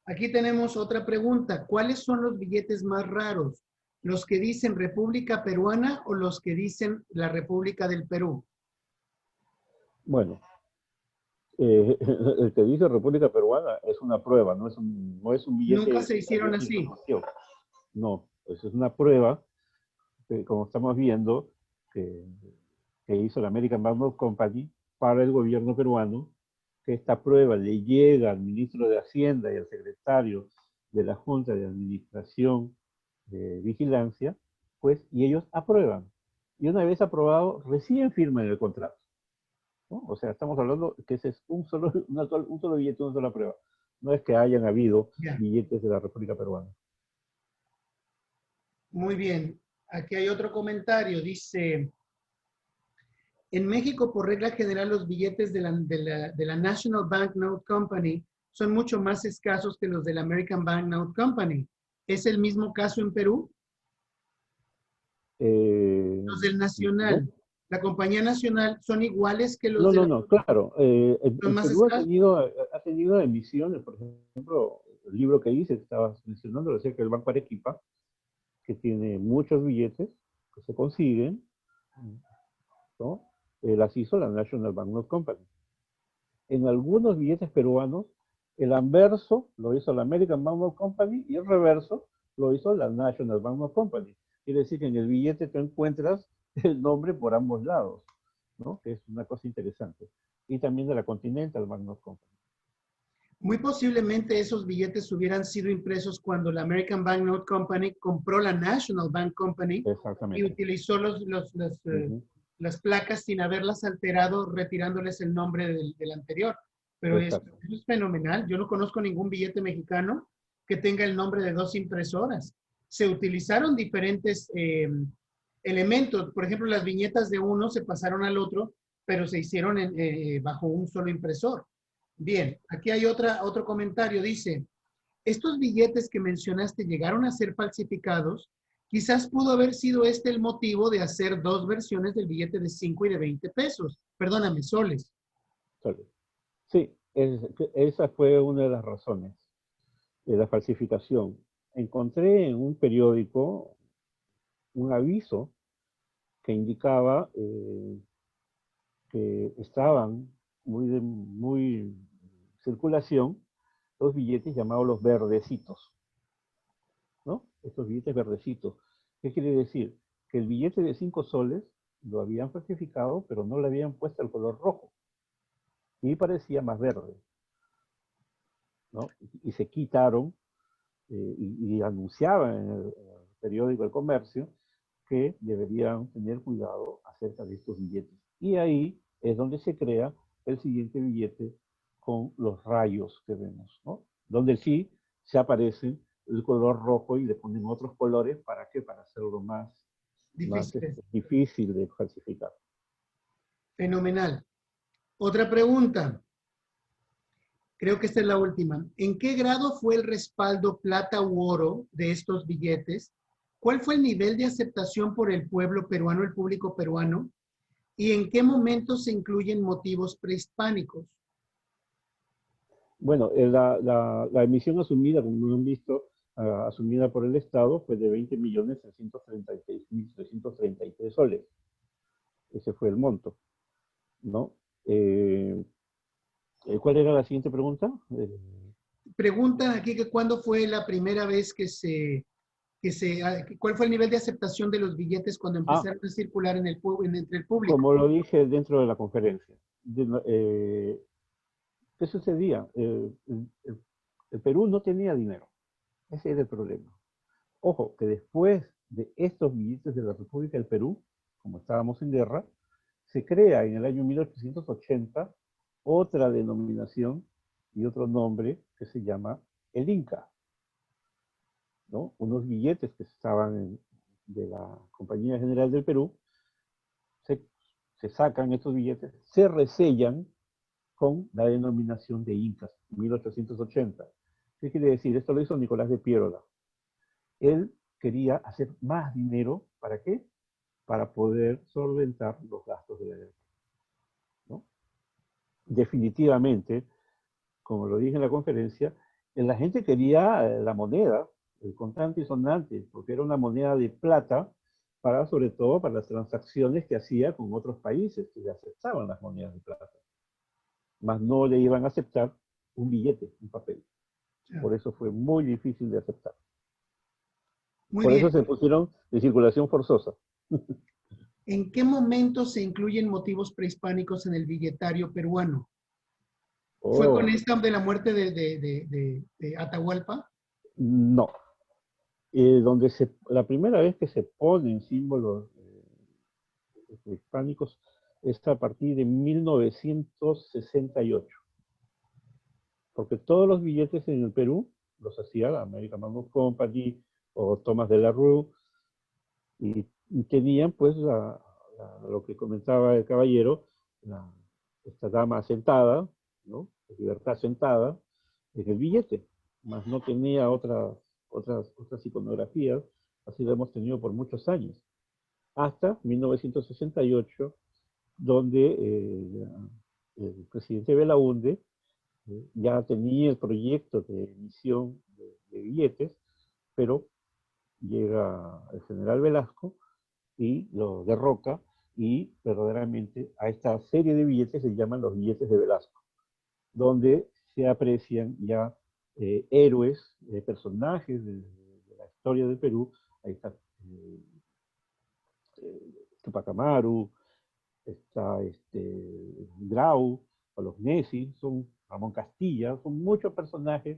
S1: Aquí tenemos otra pregunta. ¿Cuáles son los billetes más raros? ¿Los que dicen República Peruana o los que dicen la República del Perú?
S3: Bueno, el que dice República Peruana es una prueba, no es un billete
S1: Nunca
S3: de
S1: se hicieron
S3: mayor
S1: así.
S3: información. No, eso es una prueba que, como estamos viendo, que hizo la American Banknote Company para el gobierno peruano, que esta prueba le llega al ministro de Hacienda y al secretario de la Junta de Administración de Vigilancia, pues, y ellos aprueban. Y una vez aprobado, recién firman el contrato, ¿no? O sea, estamos hablando que ese es un solo billete, una sola prueba. No es que hayan habido
S1: Ya.
S3: billetes de la República Peruana.
S1: Muy bien. Aquí hay otro comentario. Dice, en México, por regla general, los billetes de la National Banknote Company son mucho más escasos que los de la American Banknote Company. ¿Es el mismo caso en Perú? Los del
S3: No,
S1: Nacional, la compañía nacional, son iguales que los de la...
S3: no, claro.
S1: ¿Son
S3: El
S1: más
S3: Perú
S1: escasos?
S3: ha tenido emisiones, por ejemplo, el libro que hice, que estabas mencionando, decía que el Banco Arequipa, que tiene muchos billetes que se consiguen, ¿no? Las hizo la National Banknote Company. En algunos billetes peruanos, el anverso lo hizo la American Banknote Company y el reverso lo hizo la National Banknote Company. Quiere decir que en el billete tú encuentras el nombre por ambos lados, ¿no? Que es una cosa interesante. Y también de la Continental Banknote Company.
S1: Muy posiblemente esos billetes hubieran sido impresos cuando la American Banknote Company compró la National Bank Company y
S3: Exactamente.
S1: utilizó las placas sin haberlas alterado, retirándoles el nombre del anterior. Pero eso
S3: Exacto.
S1: es fenomenal. Yo no conozco ningún billete mexicano que tenga el nombre de dos impresoras. Se utilizaron diferentes elementos. Por ejemplo, las viñetas de uno se pasaron al otro, pero se hicieron bajo un solo impresor. Bien, aquí hay otro comentario. Dice, estos billetes que mencionaste llegaron a ser falsificados. Quizás pudo haber sido este el motivo de hacer dos versiones del billete de 5 y de 20 pesos. Perdóname, soles.
S3: Sí, esa fue una de las razones. la falsificación. Encontré en un periódico un aviso que indicaba que estaban muy circulación los billetes llamados los verdecitos, ¿no? Estos billetes verdecitos. ¿Qué quiere decir? Que el billete de 5 soles lo habían falsificado, pero no le habían puesto el color rojo. Y parecía más verde, ¿no? Y se quitaron y anunciaban en el periódico El Comercio que deberían tener cuidado acerca de estos billetes. Y ahí es donde se crea el siguiente billete con los rayos que vemos, ¿no? Donde sí se aparece el color rojo y le ponen otros colores, ¿para qué? Para hacerlo más
S1: Difíciles.
S3: difícil de falsificar.
S1: Fenomenal. Otra pregunta. Creo que esta es la última. ¿En qué grado fue el respaldo plata u oro de estos billetes? ¿Cuál fue el nivel de aceptación por el pueblo peruano, el público peruano? ¿Y en qué momento se incluyen motivos prehispánicos?
S3: Bueno, la emisión asumida, como han visto, asumida por el Estado fue de 20.636.333 soles. Ese fue el monto, ¿no? ¿Cuál era la siguiente pregunta?
S1: Preguntan aquí que cuándo fue la primera vez cuál fue el nivel de aceptación de los billetes cuando empezaron a circular en entre el público.
S3: Como lo dije dentro de la conferencia, ¿qué sucedía? El Perú no tenía dinero. Ese era el problema. Ojo, que después de estos billetes de la República del Perú, como estábamos en guerra, se crea en el año 1880 otra denominación y otro nombre que se llama el Inca, ¿no? Unos billetes que estaban de la Compañía General del Perú, se sacan estos billetes, se resellan con la denominación de Incas, 1880. ¿Qué quiere decir? Esto lo hizo Nicolás de Piérola. Él quería hacer más dinero, ¿para qué? Para poder solventar los gastos de la guerra, ¿no? Definitivamente, como lo dije en la conferencia, la gente quería la moneda, el contante y sonante, porque era una moneda de plata sobre todo para las transacciones que hacía con otros países que le aceptaban las monedas de plata. Mas no le iban a aceptar un billete, un papel. Por eso fue muy difícil de aceptar. Por eso se pusieron de circulación forzosa.
S1: ¿En qué momento se incluyen motivos prehispánicos en el billetario peruano? ¿Fue con esta de la muerte de Atahualpa?
S3: No. La primera vez que se ponen símbolos prehispánicos es a partir de 1968. Porque todos los billetes en el Perú los hacía la American Bank Company o Thomas de la Rue y tenían pues lo que comentaba el caballero, esta dama sentada, ¿no? Libertad sentada en el billete, más no tenía otras iconografías, así lo hemos tenido por muchos años, hasta 1968, donde el presidente Belaúnde ya tenía el proyecto de emisión de billetes, pero llega el general Velasco y lo derroca, y verdaderamente a esta serie de billetes se llaman los billetes de Velasco, donde se aprecian ya héroes, personajes de la historia del Perú. Ahí está Tupac Amaru, está Grau, o los Nessi, son Ramón Castilla, son muchos personajes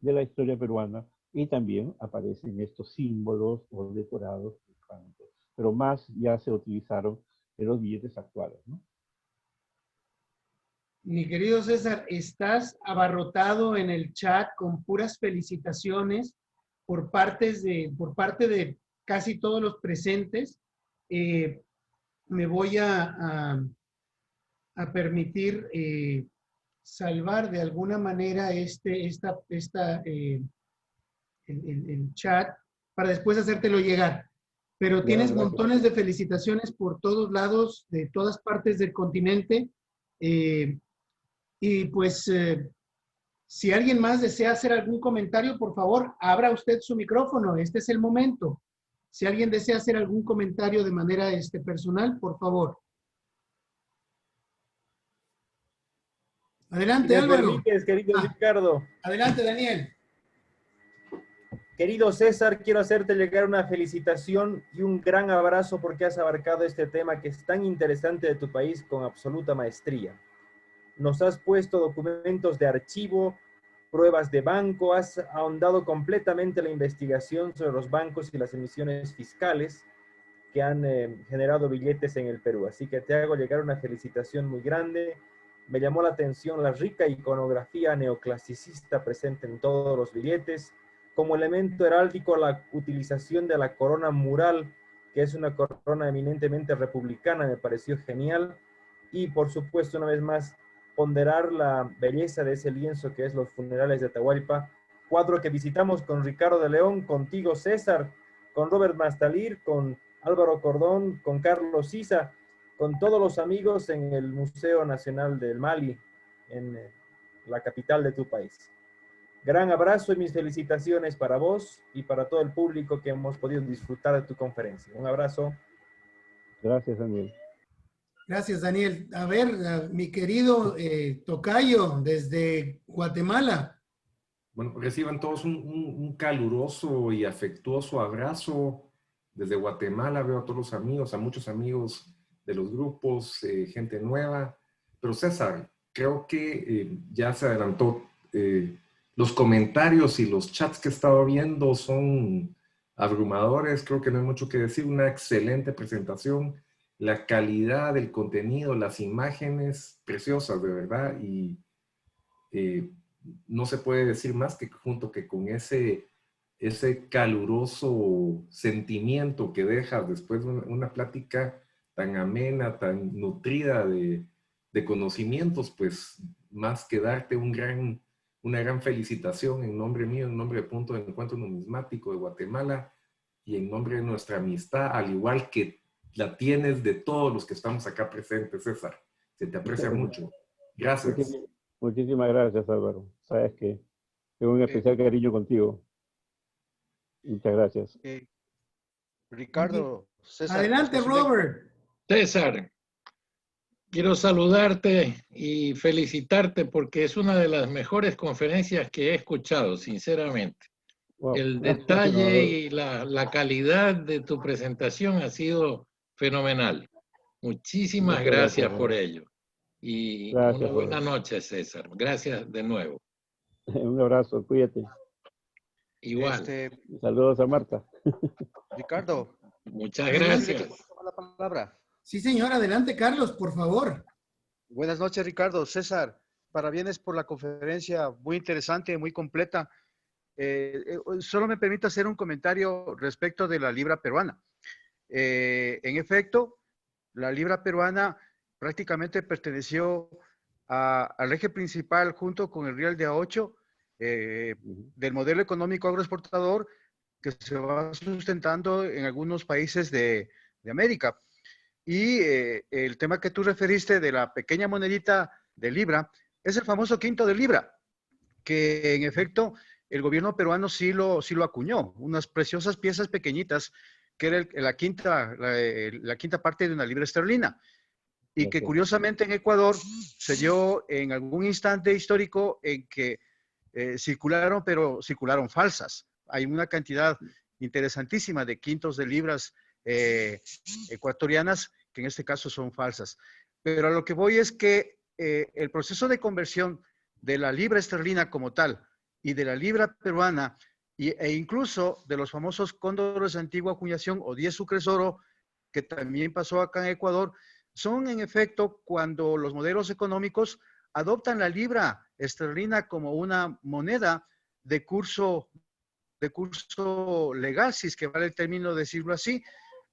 S3: de la historia peruana, y también aparecen estos símbolos o decorados, pero más ya se utilizaron en los billetes actuales, ¿no?
S1: Mi querido César, estás abarrotado en el chat con puras felicitaciones por parte de casi todos los presentes. Me voy a permitir salvar de alguna manera el chat para después hacértelo llegar. Pero tienes montones de felicitaciones por todos lados, de todas partes del continente. Y pues Si alguien más desea hacer algún comentario, por favor, abra usted su micrófono. Este es el momento. Si alguien desea hacer algún comentario de manera personal, por favor. Adelante,
S4: Si me
S1: Álvaro.
S4: permites, querido Ricardo.
S1: Adelante, Daniel.
S4: Querido César, quiero hacerte llegar una felicitación y un gran abrazo porque has abarcado este tema que es tan interesante de tu país con absoluta maestría. Nos has puesto documentos de archivo, pruebas de banco, has ahondado completamente la investigación sobre los bancos y las emisiones fiscales que han generado billetes en el Perú. Así que te hago llegar una felicitación muy grande. Me llamó la atención la rica iconografía neoclasicista presente en todos los billetes. Como elemento heráldico, la utilización de la corona mural, que es una corona eminentemente republicana, me pareció genial. Y por supuesto, una vez más, ponderar la belleza de ese lienzo que es Los Funerales de Atahualpa, cuadro que visitamos con Ricardo de León, contigo César, con Robert Mastalir, con Álvaro Cordón, con Carlos Sisa, con todos los amigos en el Museo Nacional del Mali, en la capital de tu país. Gran abrazo y mis felicitaciones para vos y para todo el público que hemos podido disfrutar de tu conferencia. Un abrazo.
S3: Gracias, Daniel.
S1: Gracias, Daniel. A ver, mi querido tocayo desde Guatemala.
S5: Bueno, reciban todos un caluroso y afectuoso abrazo desde Guatemala. Veo a todos los amigos, a muchos amigos de los grupos, gente nueva. Pero César, creo que ya se adelantó. Los comentarios y los chats que he estado viendo son abrumadores. Creo que no hay mucho que decir. Una excelente presentación. La calidad del contenido, las imágenes preciosas, de verdad. Y no se puede decir más que junto que con ese caluroso sentimiento que deja después de una plática tan amena, tan nutrida de conocimientos, pues más que darte una gran felicitación en nombre mío, en nombre de Punto de Encuentro Numismático de Guatemala y en nombre de nuestra amistad, al igual que la tienes de todos los que estamos acá presentes, César. Se te aprecia mucho. Gracias.
S3: Muchísimas gracias, Álvaro. Sabes que tengo un especial cariño contigo. Muchas gracias.
S6: Ricardo, César.
S1: Adelante, Robert.
S7: César, quiero saludarte y felicitarte porque es una de las mejores conferencias que he escuchado, sinceramente.
S3: Wow.
S7: El detalle y la calidad de tu presentación ha sido fenomenal. Muchísimas gracias por ello. Y
S3: gracias,
S7: una buena noche, César. Gracias de nuevo.
S3: Un abrazo, cuídate.
S7: Igual.
S3: Saludos a Marta.
S6: Ricardo.
S7: Muchas gracias.
S6: La palabra.
S1: Sí, señor. Adelante, Carlos, por favor.
S6: Buenas noches, Ricardo. César, parabienes por la conferencia. Muy interesante, muy completa. Solo me permite hacer un comentario respecto de la libra peruana. En efecto, la libra peruana prácticamente perteneció al eje principal junto con el real de A8 del modelo económico agroexportador que se va sustentando en algunos países de América. Y el tema que tú referiste de la pequeña monedita de libra es el famoso quinto de libra, que en efecto el gobierno peruano sí lo acuñó, unas preciosas piezas pequeñitas que era la quinta parte de una libra esterlina. Y que curiosamente en Ecuador se dio en algún instante histórico en que circularon, pero circularon falsas. Hay una cantidad interesantísima de quintos de libras ecuatorianas que en este caso son falsas. Pero a lo que voy es que el proceso de conversión de la libra esterlina como tal y de la libra peruana e incluso de los famosos cóndores de antigua acuñación o 10 sucres oro que también pasó acá en Ecuador, son en efecto cuando los modelos económicos adoptan la libra esterlina como una moneda de curso legal, si es que vale el término decirlo así,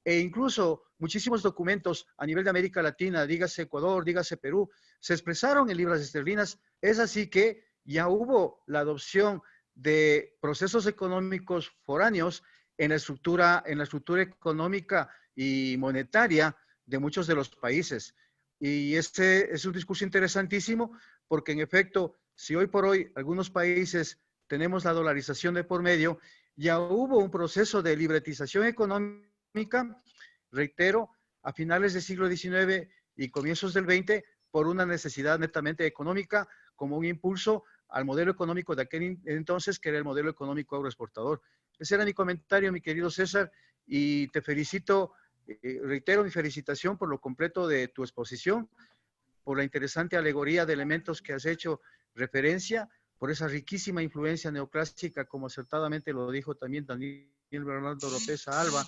S6: e incluso muchísimos documentos a nivel de América Latina, dígase Ecuador, dígase Perú, se expresaron en libras esterlinas. Es así que ya hubo la adopción de procesos económicos foráneos en la estructura económica y monetaria de muchos de los países. Y este es un discurso interesantísimo porque en efecto Si hoy por hoy algunos países tenemos la dolarización de por medio, ya hubo un proceso de libretización económica, reitero, a finales del siglo XIX y comienzos del XX, por una necesidad netamente económica, como un impulso al modelo económico de aquel entonces, que era el modelo económico agroexportador. Ese era mi comentario, mi querido César, y te felicito, reitero mi felicitación por lo completo de tu exposición, por la interesante alegoría de elementos que has hecho referencia, por esa riquísima influencia neoclásica, como acertadamente lo dijo también Daniel Bernardo López Alba,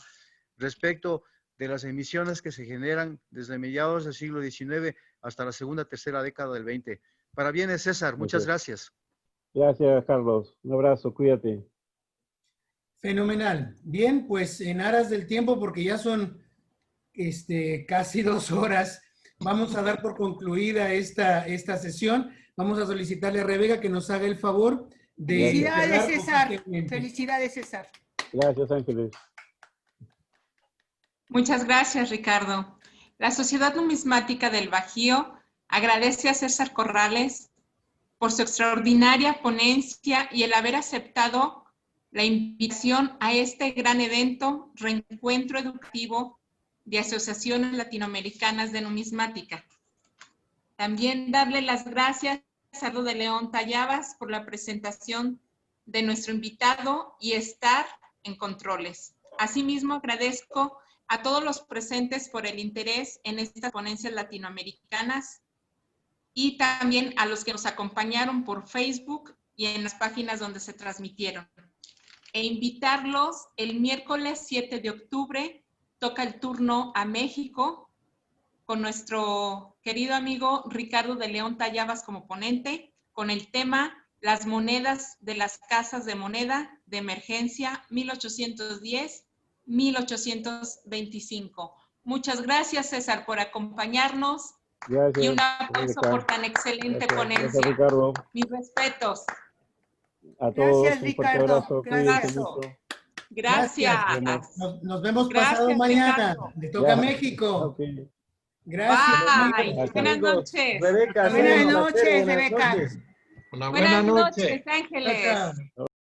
S6: respecto de las emisiones que se generan desde mediados del siglo XIX hasta la segunda, tercera década del XX. Para bienes, César, muchas gracias.
S3: Gracias, Carlos. Un abrazo, cuídate.
S1: Fenomenal. Bien, pues en aras del tiempo, porque ya son casi 2 horas, vamos a dar por concluida esta sesión. Vamos a solicitarle a Rebeca que nos haga el favor de...
S8: Felicidades, César. Felicidades, César.
S3: Gracias, Ángeles.
S2: Muchas gracias, Ricardo. La Sociedad Numismática del Bajío agradece a César Corrales por su extraordinaria ponencia y el haber aceptado la invitación a este gran evento, reencuentro educativo de asociaciones latinoamericanas de numismática. También darle las gracias a Eduardo de León Tallabas por la presentación de nuestro invitado y estar en controles. Asimismo, agradezco a todos los presentes por el interés en estas ponencias latinoamericanas y también a los que nos acompañaron por Facebook y en las páginas donde se transmitieron. E invitarlos el miércoles 7 de octubre, toca el turno a México con nuestro querido amigo Ricardo de León Tallabas como ponente, con el tema Las monedas de las casas de moneda de emergencia 1810-1825. Muchas gracias, César, por acompañarnos.
S3: Gracias.
S2: Y un aplauso por tan excelente ponencia.
S3: Gracias, Ricardo.
S2: Mis respetos.
S3: A todos,
S8: Gracias,
S3: un fuerte
S8: Ricardo.
S3: abrazo. Cuídense
S8: Gracias.
S3: mucho.
S2: Gracias.
S1: Nos vemos
S2: Gracias,
S1: pasado mañana.
S2: Ricardo.
S1: Le toca a
S3: Ya.
S1: México.
S3: Ok.
S1: Gracias.
S2: Bye.
S3: Gracias.
S2: Buenas
S4: Amigos,
S2: noches.
S4: Rebeca,
S8: Buenas
S4: un placer,
S8: noches,
S4: buenas
S8: Rebeca.
S4: noches.
S7: Una
S2: Buenas
S7: buena noche.
S2: noches, Ángeles.
S1: Chao, chao.